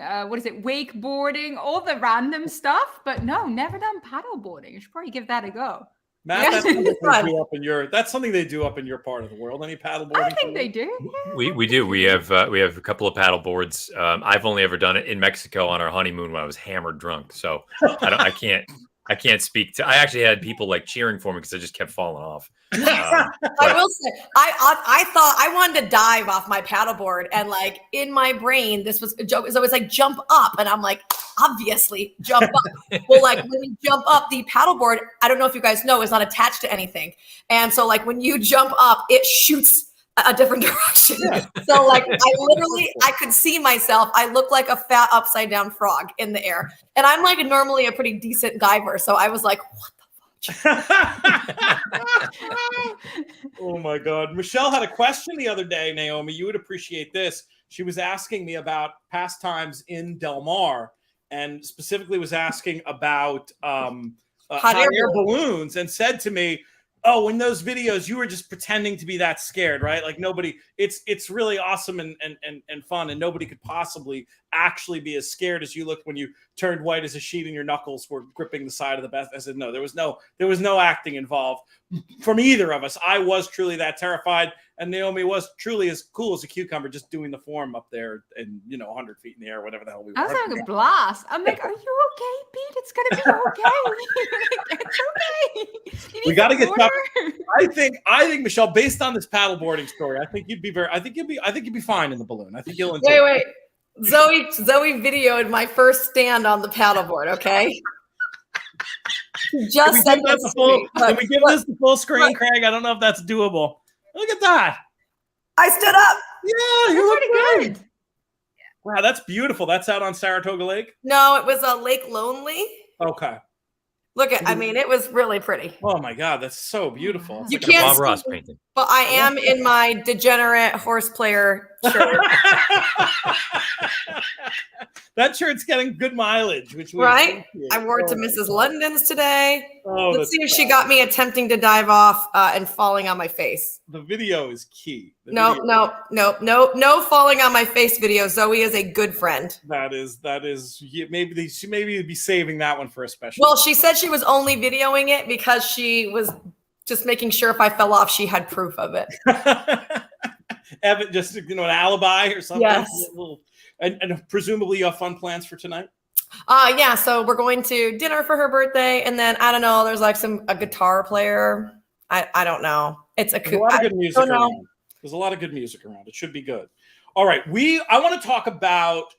wakeboarding, all the random stuff, but no, never done paddleboarding. I should probably give that a go. Matt, Yeah. that's something they Fun. do up in that's something they do up in your part of the world. Any paddleboarding? I think they do. Yeah. We do. We have a couple of paddle boards. I've only ever done it in Mexico on our honeymoon when I was hammered drunk. So I can't speak to. I actually had people like cheering for me because I just kept falling off. I will say, I thought I wanted to dive off my paddleboard, and like in my brain, this was a joke. So it's like jump up, and I'm like, obviously jump up. Well, like when you jump up, the paddleboard, I don't know if you guys know, is not attached to anything, and so like when you jump up, it shoots a different direction. Yeah. So like I could see myself. I look like a fat upside down frog in the air, and I'm like normally a pretty decent diver. So I was like, what? Oh my God. Michelle had a question the other day, Naomi. You would appreciate this. She was asking me about pastimes in Del Mar, and specifically was asking about hot air balloons, and said to me, oh, in those videos, you were just pretending to be that scared, right? Like nobody, it's really awesome and fun, and nobody could possibly actually be as scared as you looked when you turned white as a sheet and your knuckles were gripping the side of the bed. I said, no, there was no acting involved from either of us. I was truly that terrified, and Naomi was truly as cool as a cucumber, just doing the form up there and 100 feet in the air, whatever the hell we were. I was having a blast. I'm like, are you okay, Pete? It's gonna be okay. It's okay. You We need got to some get water? I think Michelle, based on this paddleboarding story, I think you'd be fine in the balloon. I think you'll enjoy it. Wait. Zoe videoed my first stand on the paddleboard. Okay. Just Can we give this the full screen, Craig? I don't know if that's doable. Look at that. I stood up. Yeah, you You're look pretty good. good. Wow, that's beautiful. That's out on Saratoga Lake. No, it was a Lake Lonely. Okay. Look at, I mean, it was really pretty. Oh my God, that's so beautiful. It's You like a can't Bob see Ross me, painting. but I am in my degenerate horse player shirt. That shirt's getting good mileage, which we Right? appreciate. I wore it to Oh my Mrs. God. London's today. Oh, Let's that's see if she fab. got me attempting to dive off and falling on my face. The video is key. The No falling on my face video. Zoe is a good friend. That is. Maybe she would be saving that one for a special. Well, she said she was only videoing it because she was just making sure if I fell off, she had proof of it. Evan, just an alibi or something. Yes. And presumably you have fun plans for tonight. Yeah. So we're going to dinner for her birthday, and then I don't know. There's like a guitar player. I don't know. It's a There's a lot of good music don't know. around. There's a lot of good music around. It should be good. All right. I want to talk about,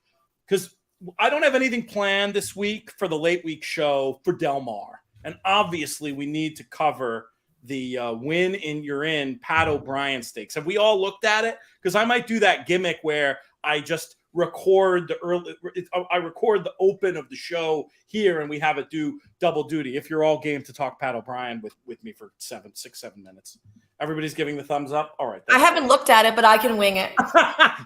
because I don't have anything planned this week for the late week show for Del Mar. And obviously we need to cover the win in Pat O'Brien Stakes. Have we all looked at it? Because I might do that gimmick where I just record the open of the show here and we have it do double duty. If you're all game to talk Pat O'Brien with me for 7 minutes. Everybody's giving the thumbs up. All right. I haven't looked at it, but I can wing it.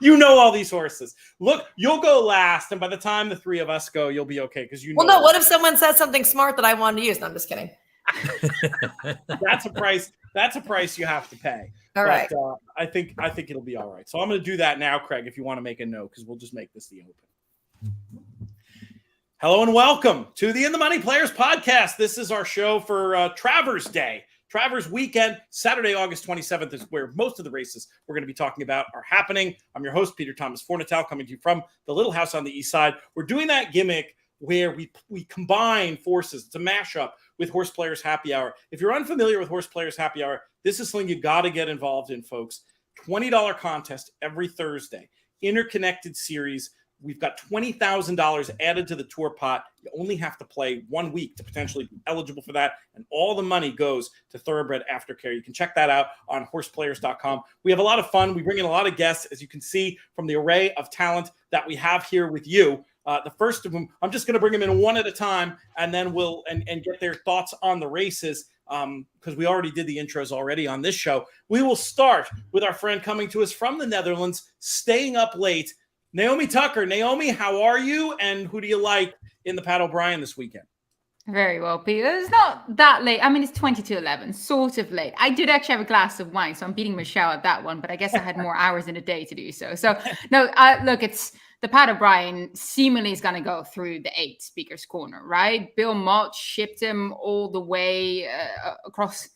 You know all these horses. Look, you'll go last, and by the time the three of us go, you'll be okay because you know. Well, no. What if someone says something smart that I wanted to use? No, I'm just kidding. That's a price. That's a price you have to pay. All right. I think it'll be all right. So I'm going to do that now, Craig. If you want to make a note, because we'll just make this the open. Hello and welcome to the In the Money Players podcast. This is our show for Travers Day. Travers weekend, Saturday, August 27th is where most of the races we're going to be talking about are happening. I'm your host, Peter Thomas Fornatal, coming to you from the Little House on the East Side. We're doing that gimmick where we combine forces. It's a mashup with Horseplayers Happy Hour. If you're unfamiliar with Horseplayers Happy Hour, this is something you got to get involved in, folks. $20 contest every Thursday. Interconnected series. We've got $20,000 added to the tour pot. You only have to play 1 week to potentially be eligible for that. And all the money goes to Thoroughbred Aftercare. You can check that out on horseplayers.com. We have a lot of fun. We bring in a lot of guests, as you can see from the array of talent that we have here with you. The first of them, I'm just going to bring them in one at a time, and then we'll and get their thoughts on the races because we already did the intros already on this show. We will start with our friend coming to us from the Netherlands, staying up late, Naomi Tucker. Naomi, how are you? And who do you like in the Pat O'Brien this weekend? Very well, Peter. It's not that late. I mean, it's 22:11, sort of late. I did actually have a glass of wine, so I'm beating Michelle at that one, but I guess I had more hours in a day to do so. So, no, look, it's the Pat O'Brien seemingly is going to go through the 8 speakers corner, right? Bill Mott shipped him all the way across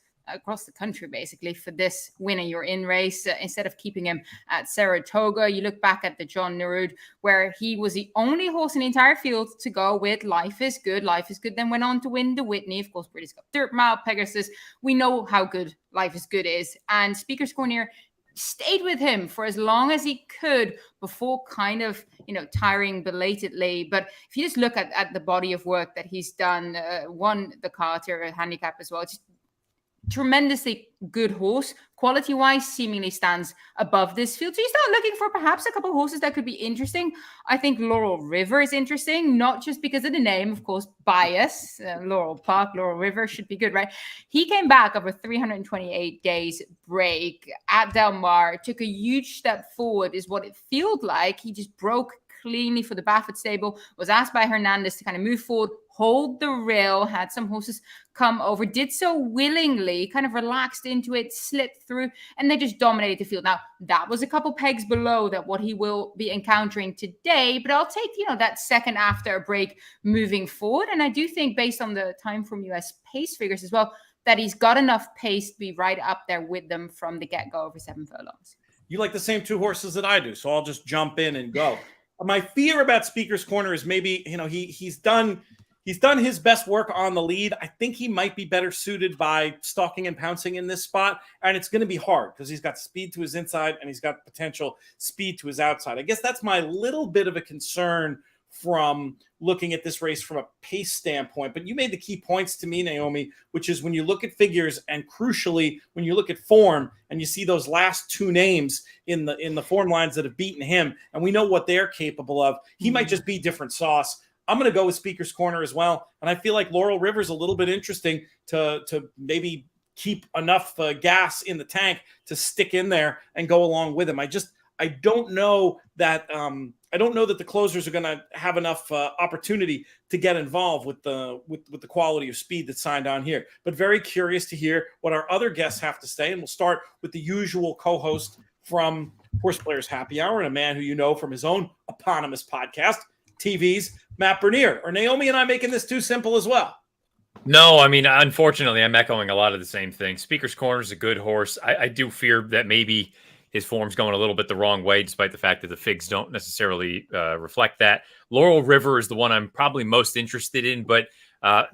the country, basically, for this winner you're in race. Instead of keeping him at Saratoga, you look back at the John Nerud, where he was the only horse in the entire field to go with Life is Good. Life is Good then went on to win the Whitney. Of course, British Cup Dirt Mile, Pegasus. We know how good Life is Good is. And Speaker's Corner stayed with him for as long as he could before kind of, tiring belatedly. But if you just look at the body of work that he's done, won the Carter handicap as well, just tremendously good horse, quality wise, seemingly stands above this field. So you start looking for perhaps a couple of horses that could be interesting. I think Laurel River is interesting, not just because of the name, of course, bias. Laurel Park, Laurel River should be good, right? He came back over 328 days break at Del Mar, took a huge step forward, is what it felt like. He just broke cleanly for the Baffert stable, was asked by Hernandez to kind of move forward, hold the rail, had some horses come over, did so willingly, kind of relaxed into it, slipped through, and they just dominated the field. Now, that was a couple pegs below that what he will be encountering today, but I'll take, that second after a break moving forward. And I do think, based on the time from US pace figures as well, that he's got enough pace to be right up there with them from the get-go over 7 furlongs. You like the same 2 horses that I do, so I'll just jump in and go. My fear about Speaker's Corner is maybe, he's done his best work on the lead. I think he might be better suited by stalking and pouncing in this spot. And it's going to be hard because he's got speed to his inside and he's got potential speed to his outside. I guess that's my little bit of a concern from looking at this race from a pace standpoint. But you made the key points to me, Naomi, which is when you look at figures and crucially, when you look at form and you see those last 2 names in the form lines that have beaten him, and we know what they're capable of, he might just be different sauce. I'm going to go with Speaker's Corner as well. And I feel like Laurel River's a little bit interesting to maybe keep enough gas in the tank to stick in there and go along with him. I don't know that the closers are going to have enough opportunity to get involved with the quality of speed that's signed on here. But very curious to hear what our other guests have to say. And we'll start with the usual co-host from Horseplayers Happy Hour and a man who you know from his own eponymous podcast, TV's Matt Bernier. Are Naomi and I making this too simple as well? No, I mean, unfortunately, I'm echoing a lot of the same things. Speaker's Corner is a good horse. I do fear that maybe his form's going a little bit the wrong way, despite the fact that the figs don't necessarily reflect that. Laurel River is the one I'm probably most interested in, but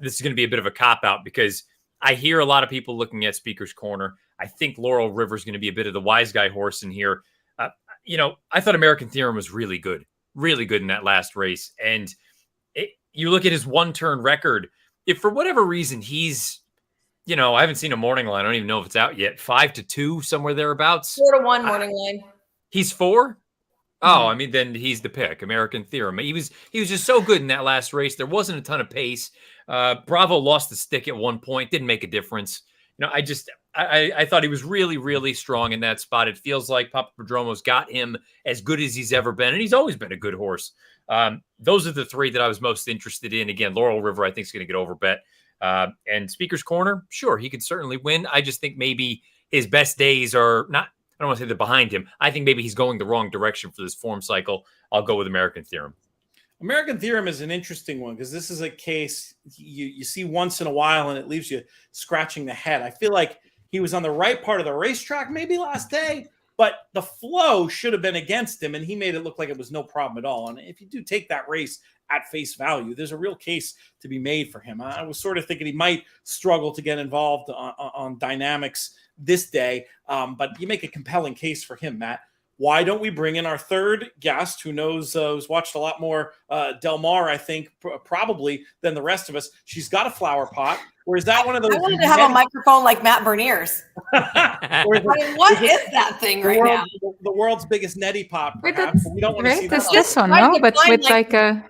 this is going to be a bit of a cop-out because I hear a lot of people looking at Speaker's Corner. I think Laurel River is going to be a bit of the wise guy horse in here. I thought American Theorem was really good in that last race. And you look at his 1-turn record, if for whatever reason he's, I haven't seen a morning line. I don't even know if it's out yet. 5-2, somewhere thereabouts. 4-1 morning line. He's 4? Oh, I mean, then he's the pick. American Theorem. He was just so good in that last race. There wasn't a ton of pace. Bravo lost the stick at one point. Didn't make a difference. I thought he was really, really strong in that spot. It feels like Papa Prodromo's got him as good as he's ever been, and he's always been a good horse. Those are the 3 that I was most interested in. Again, Laurel River, I think, is going to get overbet. And Speaker's Corner, sure, he could certainly win. I just think maybe his best days are not, I don't want to say they're behind him. I think maybe he's going the wrong direction for this form cycle. I'll go with American Theorem. American Theorem is an interesting one because this is a case you see once in a while and it leaves you scratching the head. I feel like he was on the right part of the racetrack maybe last day, but the flow should have been against him, and he made it look like it was no problem at all. And if you do take that race at face value, there's a real case to be made for him. I was sort of thinking he might struggle to get involved on dynamics this day, but you make a compelling case for him, Matt. Why don't we bring in our third guest who knows, who's watched a lot more Del Mar, I think, probably than the rest of us. She's got a flower pot. Or is that one of those? I wanted to have a microphone like Matt Bernier's. What is that thing right now? The world's biggest neti pot, perhaps. We don't want to see that. This one, no? But with like a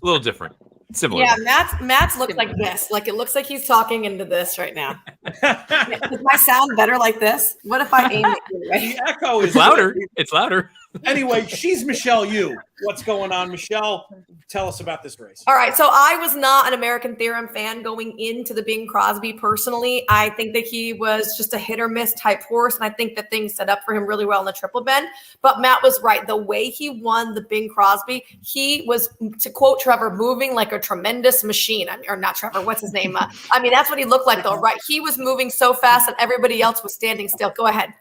little different. Similar. Yeah, Matt's looks like this. Like it looks like he's talking into this right now. Does my sound better like this? What if I aim it your way? The echo is louder. It's louder. Anyway, she's Michelle Yu. What's going on, Michelle? tell us about this race. All right. So I was not an American Theorem fan going into the Bing Crosby personally. I think that he was just a hit or miss type horse. And I think that things set up for him really well in the Triple Bend. But Matt was right. The way he won the Bing Crosby, he was, to quote Trevor, moving like a tremendous machine. I mean, or not Trevor, what's his name? I mean, that's what he looked like though, right? He was moving so fast and everybody else was standing still. Go ahead.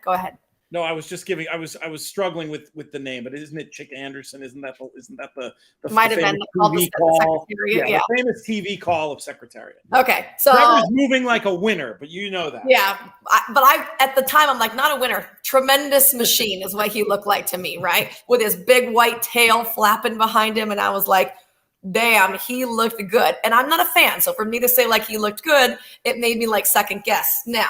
No, I was just giving. I was struggling with the name, but isn't it Chick Anderson? Isn't that the might have been called the Secretariat? Yeah, the famous TV call of Secretariat. Okay, so Trevor's moving like a winner, but you know that. Yeah, but I at the time I'm like, not a winner, tremendous machine is what he looked like to me, right? With his big white tail flapping behind him, and I was like, damn, he looked good. And I'm not a fan, so for me to say like he looked good, it made me like second guess. Now,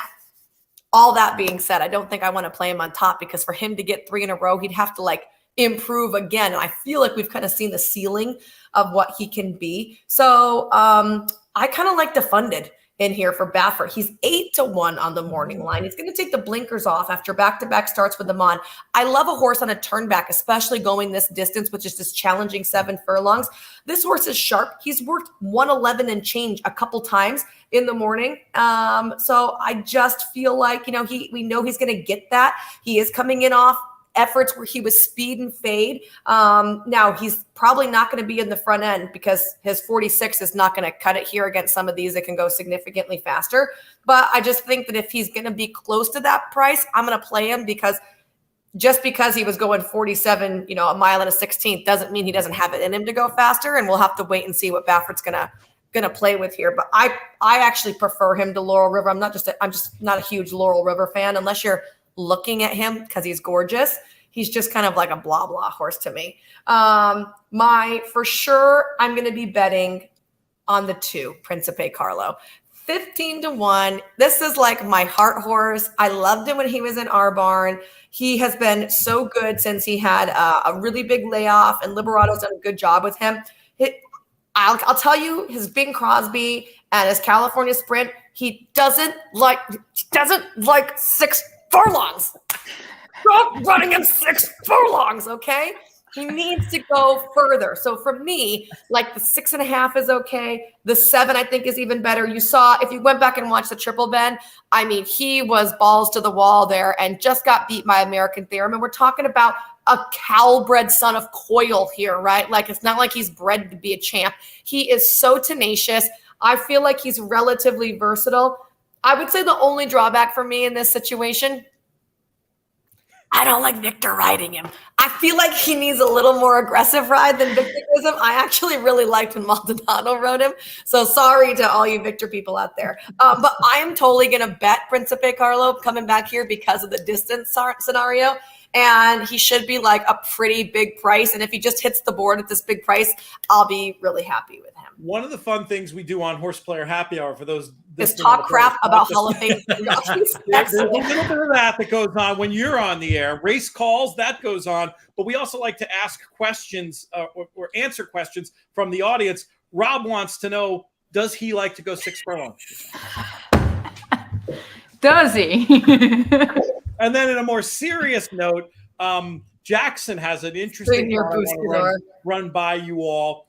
all that being said, I don't think I want to play him on top because for him to get 3 in a row, he'd have to like improve again. And I feel like we've kind of seen the ceiling of what he can be. So I kind of like Defunded in here for Baffert. He's 8-1 on the morning line. He's going to take the blinkers off after back-to-back starts with them on. I love a horse on a turnback, especially going this distance, which is this challenging 7 furlongs. This horse is sharp. He's worked 111 and change a couple times in the morning. So I just feel like, we know he's going to get that. He is coming in off efforts where he was speed and fade. Now he's probably not going to be in the front end because his 46 is not going to cut it here against some of these that can go significantly faster. But I just think that if he's going to be close to that price, I'm going to play him because just because he was going 47, a mile and a 16th doesn't mean he doesn't have it in him to go faster. And we'll have to wait and see what Baffert's going to play with here. But I actually prefer him to Laurel River. I'm just not a huge Laurel River fan unless you're looking at him because he's gorgeous. He's just kind of like a blah, blah horse to me. For sure, I'm going to be betting on the 2, Principe Carlo. 15-1. This is like my heart horse. I loved him when he was in our barn. He has been so good since he had a really big layoff, and Liberado's done a good job with him. I'll tell you, his Bing Crosby and his California Sprint, he doesn't like 6 furlongs. Stop running in 6 furlongs, okay? He needs to go further. So for me, like the 6.5 is okay. The 7, I think, is even better. You saw, if you went back and watched the Triple Bend, I mean, he was balls to the wall there and just got beat by American Theorem. And we're talking about a cow-bred son of Coil here, right? Like, it's not like he's bred to be a champ. He is so tenacious. I feel like he's relatively versatile. I would say the only drawback for me in this situation, I don't like Victor riding him. I feel like he needs a little more aggressive ride than Victor gives him. I actually really liked when Maldonado rode him. So sorry to all you Victor people out there. But I am totally going to bet Principe Carlo coming back here because of the distance scenario. And he should be like a pretty big price. And if he just hits the board at this big price, I'll be really happy with him. One of the fun things we do on Horseplayer Happy Hour for those is talk crap about Hall of Fame. There's a little bit of that goes on when you're on the air. Race calls, that goes on. But we also like to ask questions or answer questions from the audience. Rob wants to know, does he like to go 6 furlongs? Does he? And then in a more serious note, Jackson has an interesting run by you all.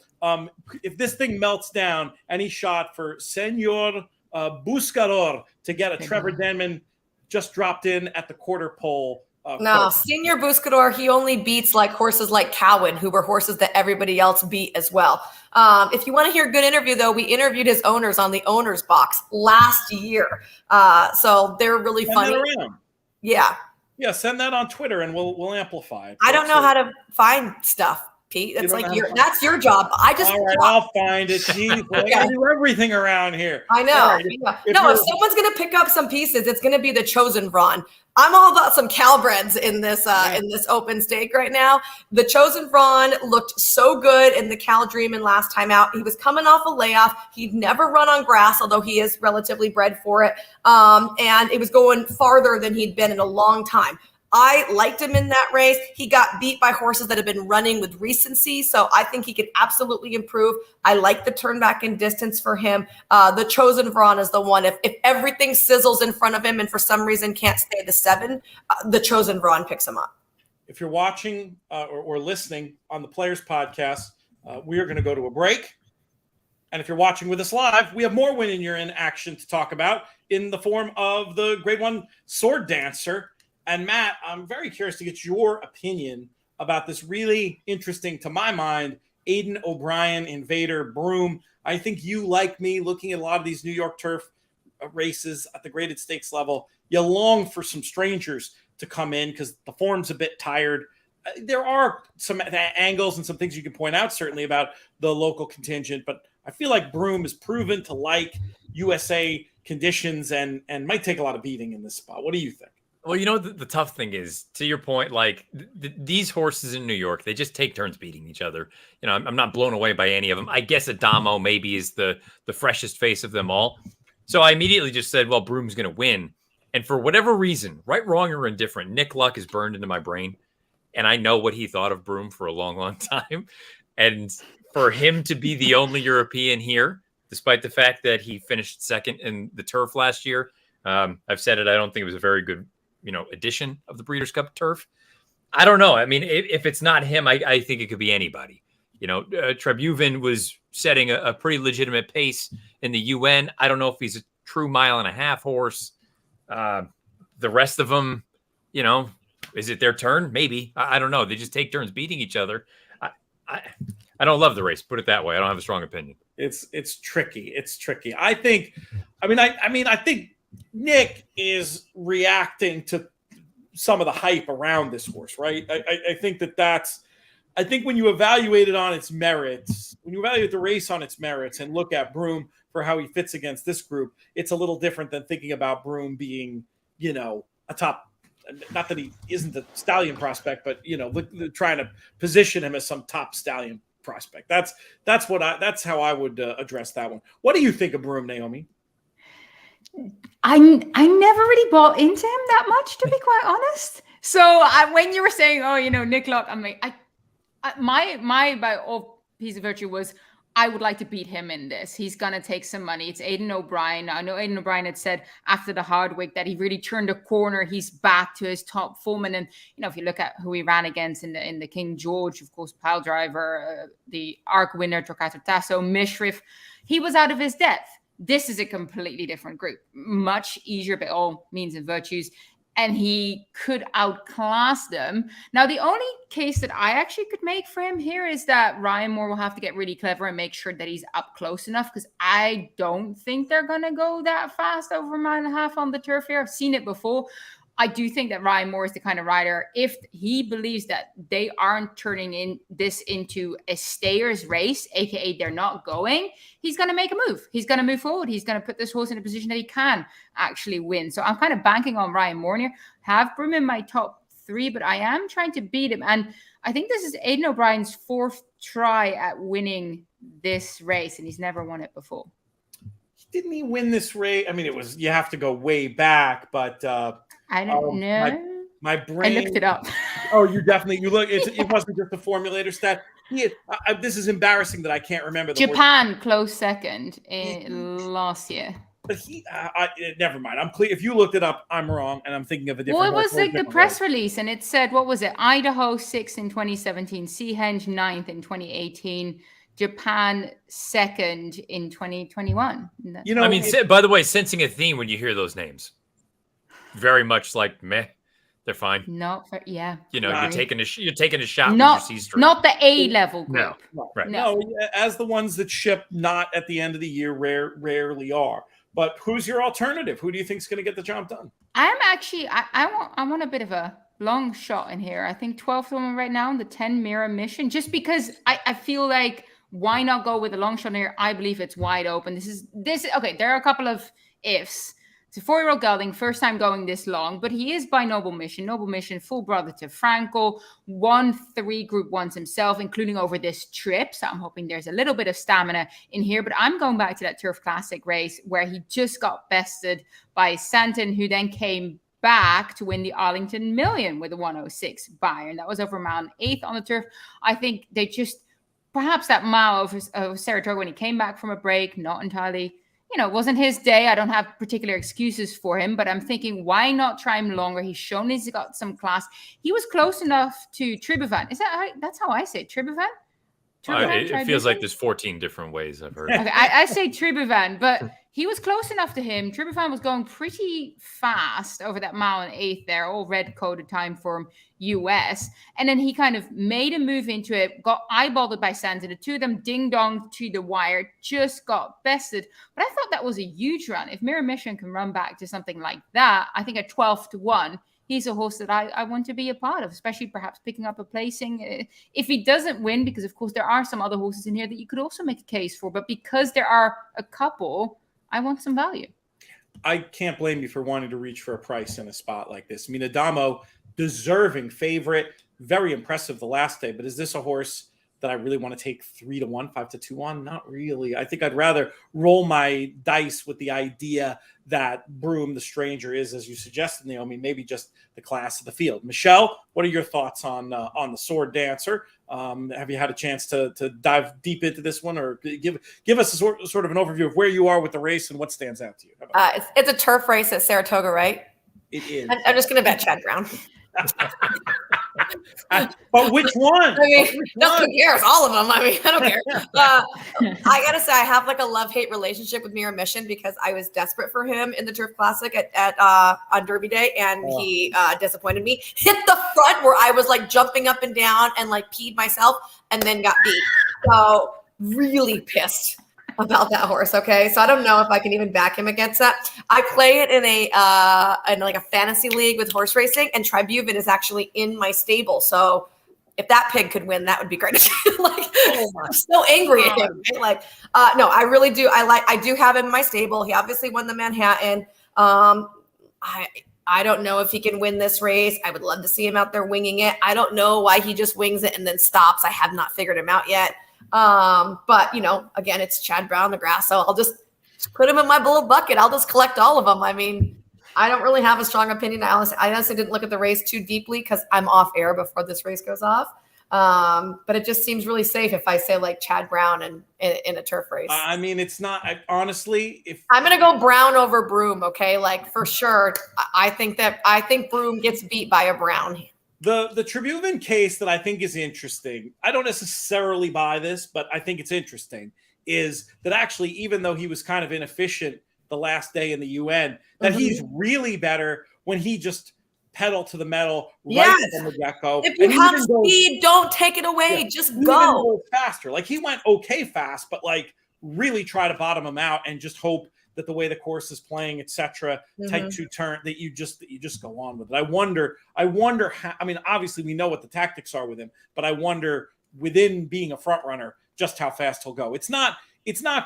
If this thing melts down, any shot for Senor Buscador to get a Trevor Denman just dropped in at the quarter pole? No, Senor Buscador, he only beats like horses like Cowan, who were horses that everybody else beat as well. If you want to hear a good interview, though, we interviewed his owners on the Owners Box last year. So they're really funny. Yeah. Yeah, send that on Twitter and we'll amplify it. I don't know how to find stuff, Pete. It's like that's your job. I just I'll find it. Jeez, I do everything around here. I know. Right. If someone's gonna pick up some pieces, it's gonna be the Chosen Brawn. I'm all about some Calbreds in this open stake right now. The Chosen Brawn looked so good in the Cal Dreamin' last time out. He was coming off a layoff. He'd never run on grass, although he is relatively bred for it. And it was going farther than he'd been in a long time. I liked him in that race. He got beat by horses that have been running with recency, so I think he could absolutely improve. I like the turn back in distance for him. The Chosen Brawn is the one. If everything sizzles in front of him and for some reason can't stay the 7, the Chosen Brawn picks him up. If you're watching or listening on the Players Podcast, We are going to go to a break. And if you're watching with us live, we have more When You're in action to talk about in the form of the Grade 1 Sword Dancer. And Matt, I'm very curious to get your opinion about this really interesting, to my mind, Aidan O'Brien Invader Broom. I think you, like me, looking at a lot of these New York turf races at the graded stakes level, you long for some strangers to come in because the form's a bit tired. There are some angles and some things you can point out, certainly, about the local contingent, but I feel like Broom is proven to like USA conditions and might take a lot of beating in this spot. What do you think? Well, the tough thing is, to your point, like these horses in New York, they just take turns beating each other. I'm not blown away by any of them. I guess Adamo maybe is the freshest face of them all. So I immediately just said, well, Broom's going to win. And for whatever reason, right, wrong, or indifferent, Nick Luck is burned into my brain. And I know what he thought of Broom for a long, long time. And for him to be the only European here, despite the fact that he finished second in the turf last year, I've said it, I don't think it was a very good, edition of the Breeders' Cup turf. I don't know. I mean, if it's not him, I think it could be anybody. Trebuvin was setting a pretty legitimate pace in the UN. I don't know if he's a true 1.5 mile horse. The rest of them, is it their turn? Maybe. I don't know. They just take turns beating each other. I don't love the race. Put it that way. I don't have a strong opinion. It's tricky. It's tricky. I think Nick is reacting to some of the hype around this horse, right? I think I think when you evaluate it on its merits, when you evaluate the race on its merits and look at Broom for how he fits against this group, it's a little different than thinking about Broom being, a top. Not that he isn't a stallion prospect, but trying to position him as some top stallion prospect. That's how I would address that one. What do you think of Broom, Naomi? I never really bought into him that much, to be quite honest. So when you were saying, Nick Luck, my piece of virtue was, I would like to beat him in this. He's going to take some money. It's Aidan O'Brien. I know Aidan O'Brien had said after the Hardwick that he really turned a corner. He's back to his top form. And then, if you look at who he ran against in the King George, of course, pile driver, the ARC winner, Torquato Tasso, Mishrif, he was out of his depth. This is a completely different group, much easier by all means and virtues. And he could outclass them. Now, the only case that I actually could make for him here is that Ryan Moore will have to get really clever and make sure that he's up close enough, because I don't think they're going to go that fast over 1.5 miles on the turf here. I've seen it before. I do think that Ryan Moore is the kind of rider, if he believes that they aren't turning this into a stayers race, aka they're not going, he's going to make a move. He's going to move forward. He's going to put this horse in a position that he can actually win. So I'm kind of banking on Ryan Moore here. Have Broom in my top 3, but I am trying to beat him. And I think this is Aidan O'Brien's 4th try at winning this race, and he's never won it before. Didn't he win this race? I mean, you have to go way back, but I don't know. My brain. I looked it up. Oh, you look. It wasn't just a formulator stat. This is embarrassing that I can't remember. Japan close second last year. But never mind. I'm clear. If you looked it up, I'm wrong, and I'm thinking of a different. Well, it was like the press release, and it said, what was it? Idaho 6th in 2017, Seahenge 9th in 2018. Japan 2nd in 2021. By the way, sensing a theme when you hear those names. Very much like meh, they're fine. Yeah. You're taking a shot. Not the A level group. No, right. No, as the ones that ship not at the end of the year rarely are. But who's your alternative? Who do you think is going to get the job done? I'm actually I want a bit of a long shot in here. I think 12th one right now in the 10 Mirror Mission, just because I feel like, why not go with a long shot here? I believe it's wide open. This is okay. There are a couple of ifs. It's a 4-year-old gelding, first time going this long, but he is by Noble Mission. Noble Mission, full brother to Frankel, won 3 Group 1s himself, including over this trip. So I'm hoping there's a little bit of stamina in here. But I'm going back to that Turf Classic race where he just got bested by Santon, who then came back to win the Arlington Million with a 106 Bayern. That was over 1.8 miles on the turf. I think they just, perhaps that mile over Saratoga when he came back from a break, not entirely, wasn't his day. I don't have particular excuses for him, but I'm thinking, why not try him longer? He's shown he's got some class. He was close enough to Tribhuvan. That's how I say it, Tribhuvan? It feels like there's 14 different ways I've heard. Okay, I say Tribuvan, but he was close enough to him. Tribuvan was going pretty fast over that mile and eighth there, all red coded time for him, US. And then he kind of made a move into it, got eyeballed by Santa. The two of them ding-donged to the wire, just got bested. But I thought that was a huge run. If Mirror Mission can run back to something like that, I think at 12-1, he's a horse that I want to be a part of, especially perhaps picking up a placing. If he doesn't win, because of course there are some other horses in here that you could also make a case for, but because there are a couple, I want some value. I can't blame you for wanting to reach for a price in a spot like this. I mean, Adamo, deserving favorite, very impressive the last day, but is this a horse that I really want to take 3-1, 5-2 on? Not really. I think I'd rather roll my dice with the idea that Broome, the Stranger, is, as you suggested, Naomi, maybe just the class of the field. Michelle, what are your thoughts on the Sword Dancer? Have you had a chance to dive deep into this one, or give us a sort of an overview of where you are with the race and what stands out to you? It's a turf race at Saratoga, right? It is. I'm just going to bet Chad Brown. But which one? I mean, who cares? All of them. I mean, I don't care. I gotta say, I have like a love-hate relationship with Mirror Mission because I was desperate for him in the Turf Classic on Derby Day, and he disappointed me. Hit the front where I was like jumping up and down and like peed myself, and then got beat. So really pissed about that horse. Okay, so I don't know if I can even back him against that. I play it in a fantasy league with horse racing, and Tribuvan is actually in my stable. So if that pig could win, that would be great. I'm so angry at him. Right? No, I really do. I do have him in my stable. He obviously won the Manhattan. I don't know if he can win this race. I would love to see him out there winging it. I don't know why he just wings it and then stops. I have not figured him out yet. But again, it's Chad Brown, the grass. So I'll just put him in my little bucket. I'll just collect all of them. I mean, I don't really have a strong opinion. I honestly didn't look at the race too deeply because I'm off air before this race goes off. But it just seems really safe if I say like Chad Brown in a turf race. I mean, it's not honestly. If I'm going to go Brown over Broome, okay, like for sure. I think Broome gets beat by a Brown. The Tribuvan case that I think is interesting, I don't necessarily buy this, but I think it's interesting, is that actually, even though he was kind of inefficient the last day in the UN, that he's really better when he just pedal to the metal right from the get-go. If you have speed, don't take it away. Just go faster. Like he went okay fast, but like really try to bottom him out and just hope that the way the course is playing, etc., type 2 turn, that you just go on with it. I wonder how. I mean, obviously we know what the tactics are with him, but I wonder within being a front runner just how fast he'll go. It's not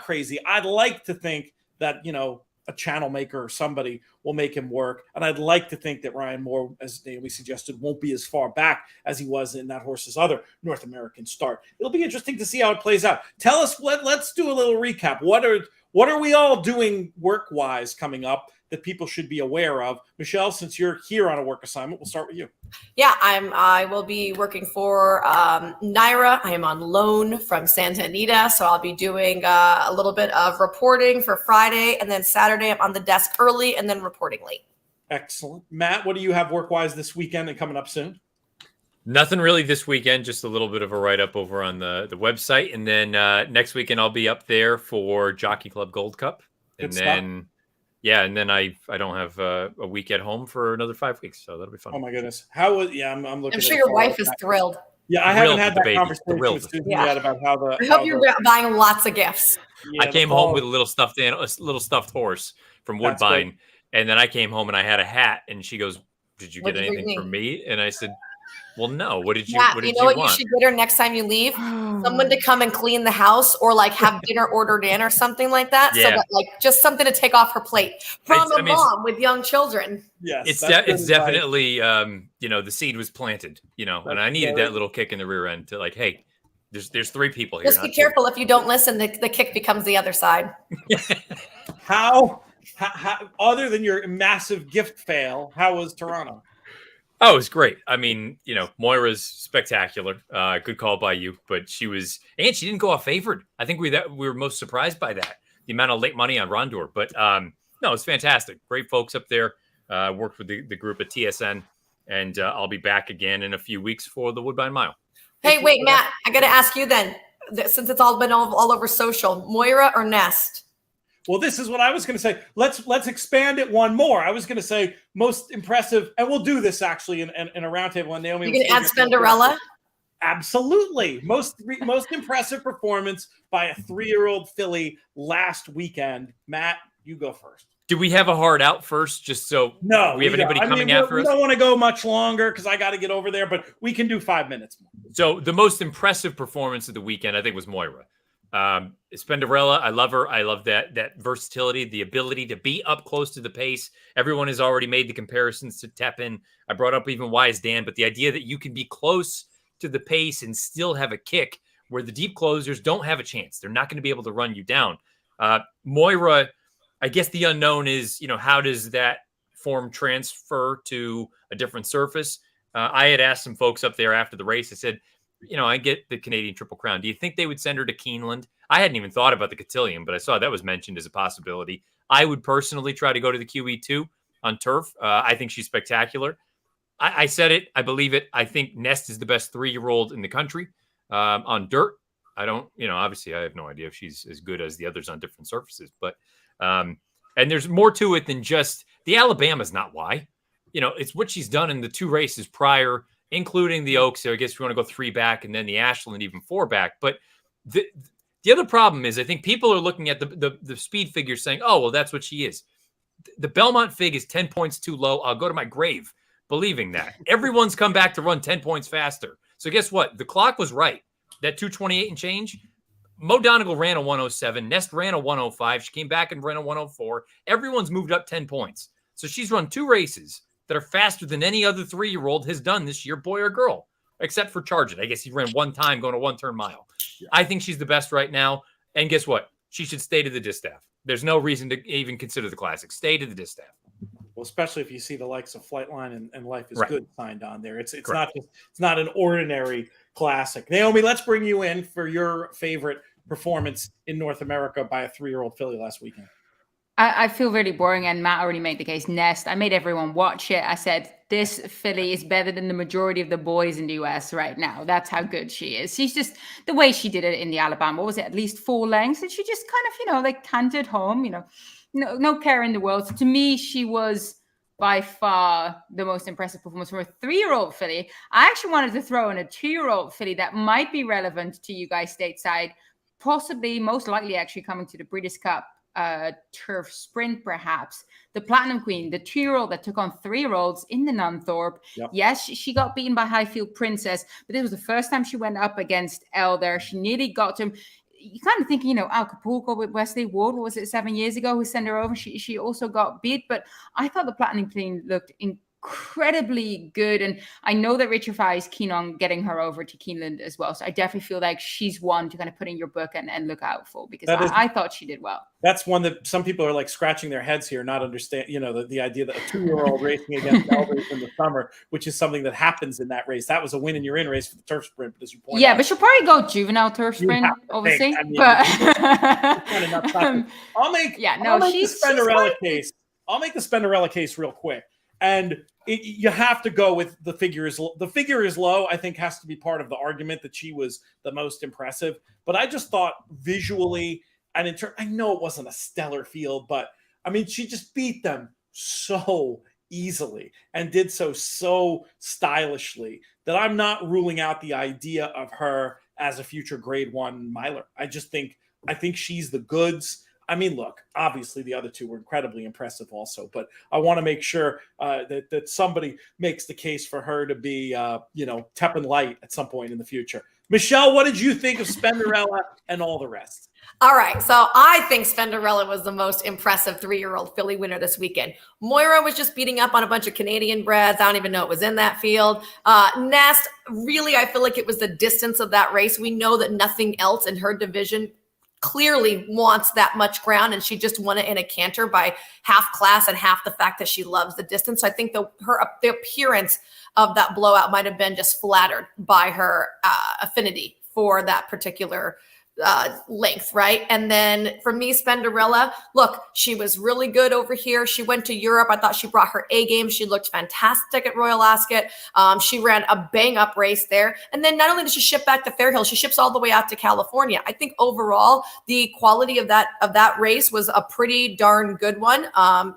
crazy. I'd like to think that a channel maker or somebody will make him work, and I'd like to think that Ryan Moore, as Naomi suggested, won't be as far back as he was in that horse's other North American start. It'll be interesting to see how it plays out. Tell us. Let's do a little recap. What are we all doing work-wise coming up that people should be aware of? Michelle, since you're here on a work assignment, we'll start with you. Yeah, I will be working for NYRA. I am on loan from Santa Anita, so I'll be doing a little bit of reporting for Friday, and then Saturday I'm on the desk early and then reporting late. Excellent. Matt, what do you have work-wise this weekend and coming up soon? Nothing really this weekend, just a little bit of a write-up over on the website. And then next weekend I'll be up there for Jockey Club Gold Cup. And then I don't have a week at home for another 5 weeks. So that'll be fun. Oh my goodness. How was I'm looking I'm sure your wife is thrilled. Yeah, I haven't had that conversation with Susan yet about how the I hope you're buying lots of gifts. Yeah, I came home with a little stuffed horse from Woodbine. And then I came home and I had a hat, and she goes, "Did you get anything for me?" And I said, "Well, no. What did you want?" You know what you should get her next time you leave? Someone to come and clean the house, or like have dinner ordered in or something like that. Yeah. So that like just something to take off her plate from a mom with young children. Yes, it's definitely the seed was planted, and I needed that little kick in the rear end to like, hey, there's 3 people here. Just be careful if you don't listen, the kick becomes the other side. How other than your massive gift fail, how was Toronto? Oh, it was great. I mean, Moira's spectacular. Good call by you, but she didn't go off favored. I think we were most surprised by that, the amount of late money on Rondor. But no, it's fantastic. Great folks up there. Worked with the group at TSN, and I'll be back again in a few weeks for the Woodbine Mile. Hey, wait, Matt, I got to ask you then. since it's all been all over social, Moira or Nest? Well, this is what I was going to say. Let's expand it one more. I was going to say most impressive, and we'll do this actually in a roundtable. And Naomi, you can add Spinderella. Absolutely, most impressive performance by a 3-year-old filly last weekend. Matt, you go first. Do we have a hard out first? Just so no, we have anybody coming after us? We don't want to go much longer because I got to get over there, but we can do 5 minutes more. So the most impressive performance of the weekend, I think, was Moira. Spinderella, I love her. I love that versatility, the ability to be up close to the pace. Everyone has already made the comparisons to Tepin. I brought up even Wise Dan, but the idea that you can be close to the pace and still have a kick where the deep closers don't have a chance. They're not going to be able to run you down. Moira, I guess the unknown is, how does that form transfer to a different surface? I had asked some folks up there after the race. I said, I get the Canadian Triple Crown. Do you think they would send her to Keeneland? I hadn't even thought about the Cotillion, but I saw that was mentioned as a possibility. I would personally try to go to the QE2 on turf. I think she's spectacular. I said it. I believe it. I think Nest is the best 3-year-old in the country on dirt. I don't, obviously I have no idea if she's as good as the others on different surfaces, but and there's more to it than just the Alabama's not why. It's what she's done in the 2 races prior, including the Oaks. So I guess we want to go 3 back and then the Ashland even 4 back. But the other problem is I think people are looking at the speed figure saying, oh, well, that's what she is. The Belmont fig is 10 points too low. I'll go to my grave believing that. Everyone's come back to run 10 points faster. So guess what? The clock was right. That 228 and change. Mo Donegal ran a 107. Nest ran a 105. She came back and ran a 104. Everyone's moved up 10 points. So she's run 2 races that are faster than any other 3-year-old has done this year, boy or girl, except for Charge It. I guess he ran 1 time going a 1-turn mile. Yeah. I think she's the best right now. And guess what? She should stay to the distaff. There's no reason to even consider the Classic. Stay to the distaff. Well, especially if you see the likes of Flightline and Life is right. Good signed on there. It's not an ordinary Classic. Naomi, let's bring you in for your favorite performance in North America by a 3-year-old filly last weekend. I feel really boring, and Matt already made the case. Nest, I made everyone watch it. I said, this filly is better than the majority of the boys in the US right now. That's how good she is. She's just, the way she did it in the Alabama, what was it, at least 4 lengths? And she just kind of, canted home, no care in the world. So to me, she was by far the most impressive performance from a 3-year-old filly. I actually wanted to throw in a 2-year-old filly that might be relevant to you guys stateside, possibly, most likely actually coming to the Breeders' Cup turf sprint, perhaps. The Platinum Queen, the 2-year-old that took on 3-year-olds in the Nunthorpe. Yep. Yes, she got beaten by Highfield Princess, but this was the first time she went up against Elder. She nearly got him. You kind of think, Acapulco with Wesley Ward, what was it, 7 years ago, who sent her over? She also got beat, but I thought the Platinum Queen looked incredibly good. And I know that Richard Fry is keen on getting her over to Keeneland as well. So I definitely feel like she's one to kind of put in your book and look out for, because I thought she did well. That's one that some people are scratching their heads here, not understand, the idea that a 2-year-old racing against elders in the summer, which is something that happens in that race. That was a win and you're in race for the turf sprint, as you point out. But she'll probably go juvenile turf sprint, obviously. I'll make the Spinderella case real quick. And you have to go with the figure is low. I think has to be part of the argument that she was the most impressive. But I just thought visually, and I know it wasn't a stellar field, but she just beat them so easily and did so stylishly that I'm not ruling out the idea of her as a future Grade 1 miler. I think she's the goods. Look, obviously the other 2 were incredibly impressive also, but I want to make sure that somebody makes the case for her to be, Tepin light at some point in the future. Michelle, what did you think of Spinderella and all the rest? All right, so I think Spinderella was the most impressive 3-year-old filly winner this weekend. Moira was just beating up on a bunch of Canadian breds. I don't even know it was in that field. Nest, really, I feel like it was the distance of that race. We know that nothing else in her division clearly wants that much ground, and she just won it in a canter by half class and half the fact that she loves the distance. So I think the appearance of that blowout might have been just flattered by her affinity for that particular length, right? And then for me, Spinderella, look, she was really good over here. She went to Europe. I thought she brought her A game. She looked fantastic at Royal Ascot. She ran a bang up race there. And then not only did she ship back to Fairhill, she ships all the way out to California. I think overall the quality of that race was a pretty darn good one.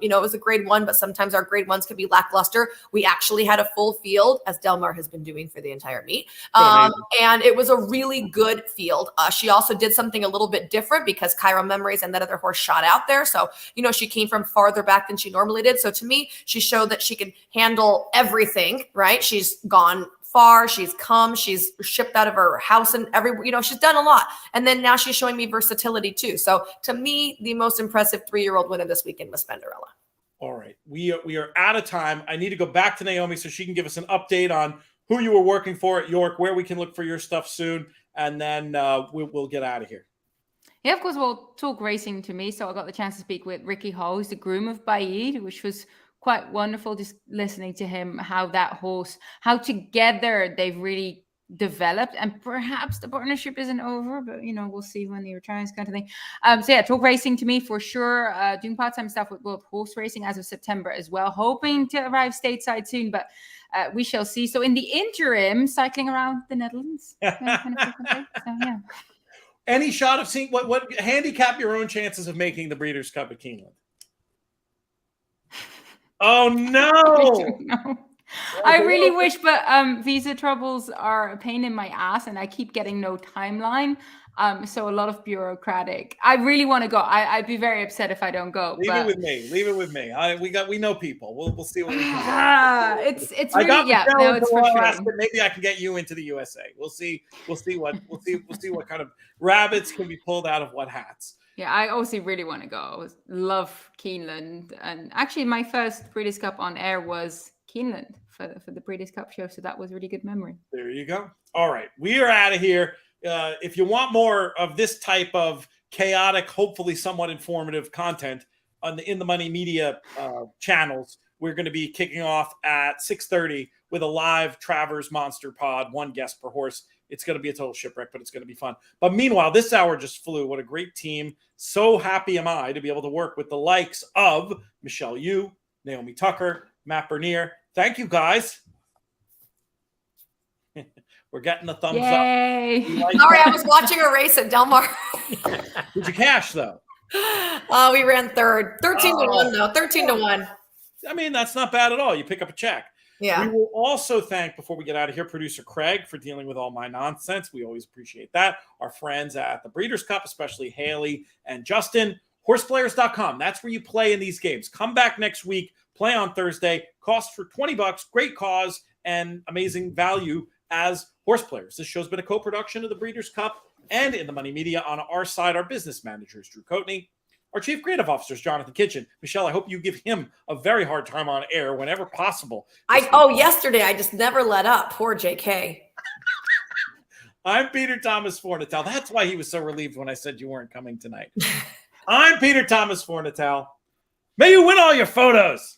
It was a grade 1, but sometimes our grade 1s could be lackluster. We actually had a full field, as Delmar has been doing for the entire meet. And it was a really good field. She also did something a little bit different because Cairo Memories and that other horse shot out there. So, she came from farther back than she normally did. So to me, she showed that she can handle everything, right? She's gone far. She's shipped out of her house and she's done a lot. And then now she's showing me versatility too. So to me, the most impressive 3-year-old winner this weekend was Spinderella. All right. We are out of time. I need to go back to Naomi so she can give us an update on who you were working for at York, where we can look for your stuff soon. And then we'll get out of here. Yeah, of course, we'll talk racing to me. So I got the chance to speak with Ricky Hall, who's the groom of Baid, which was quite wonderful just listening to him, how together they've really developed. And perhaps the partnership isn't over, but, we'll see when he retires kind of thing. Talk racing to me for sure. Doing part-time stuff with World Horse Racing as of September as well. Hoping to arrive stateside soon, but we shall see. So in the interim, cycling around the Netherlands. Any shot of seeing what handicap your own chances of making the Breeders' Cup at Keeneland? Oh no! I don't know. I really wish, but visa troubles are a pain in my ass, and I keep getting no timeline. So a lot of bureaucratic. I really want to go. I'd be very upset if I don't go. Leave it with me. We know people. We'll see what we can do. It's really it's frustrating. Maybe I can get you into the USA. We'll see what kind of rabbits can be pulled out of what hats. Yeah, I also really want to go. Love Keeneland, and actually my first Breeders' Cup on air was Keeneland for the Breeders' Cup show, so that was a really good memory. There you go. All right, we are out of here. If you want more of this type of chaotic, hopefully somewhat informative content on the In the Money Media channels, we're going to be kicking off at 6:30 with a live Travers Monster Pod, 1 guest per horse. It's going to be a total shipwreck, but it's going to be fun. But meanwhile, this hour just flew. What a great team. So happy am I to be able to work with the likes of Michelle Yu, Naomi Tucker, Matt Bernier. Thank you, guys. We're getting the thumbs up. Sorry, I was watching a race at Delmar. Did you cash, though? We ran third. 13-1, though. 13-1. I mean, that's not bad at all. You pick up a check. Yeah. We will also thank, before we get out of here, producer Craig for dealing with all my nonsense. We always appreciate that. Our friends at the Breeders' Cup, especially Haley and Justin. Horseplayers.com. That's where you play in these games. Come back next week. Play on Thursday. Costs for $20. Great cause and amazing value as Horse Players. This show's been a co-production of the Breeders' Cup and In the Money Media. On our side, our business managers, Drew Coatney. Our chief creative officer is Jonathan Kitchen. Michelle, I hope you give him a very hard time on air whenever possible. Yesterday I just never let up. Poor JK. I'm Peter Thomas Fornatel. That's why he was so relieved when I said you weren't coming tonight. I'm Peter Thomas Fornatel. May you win all your photos.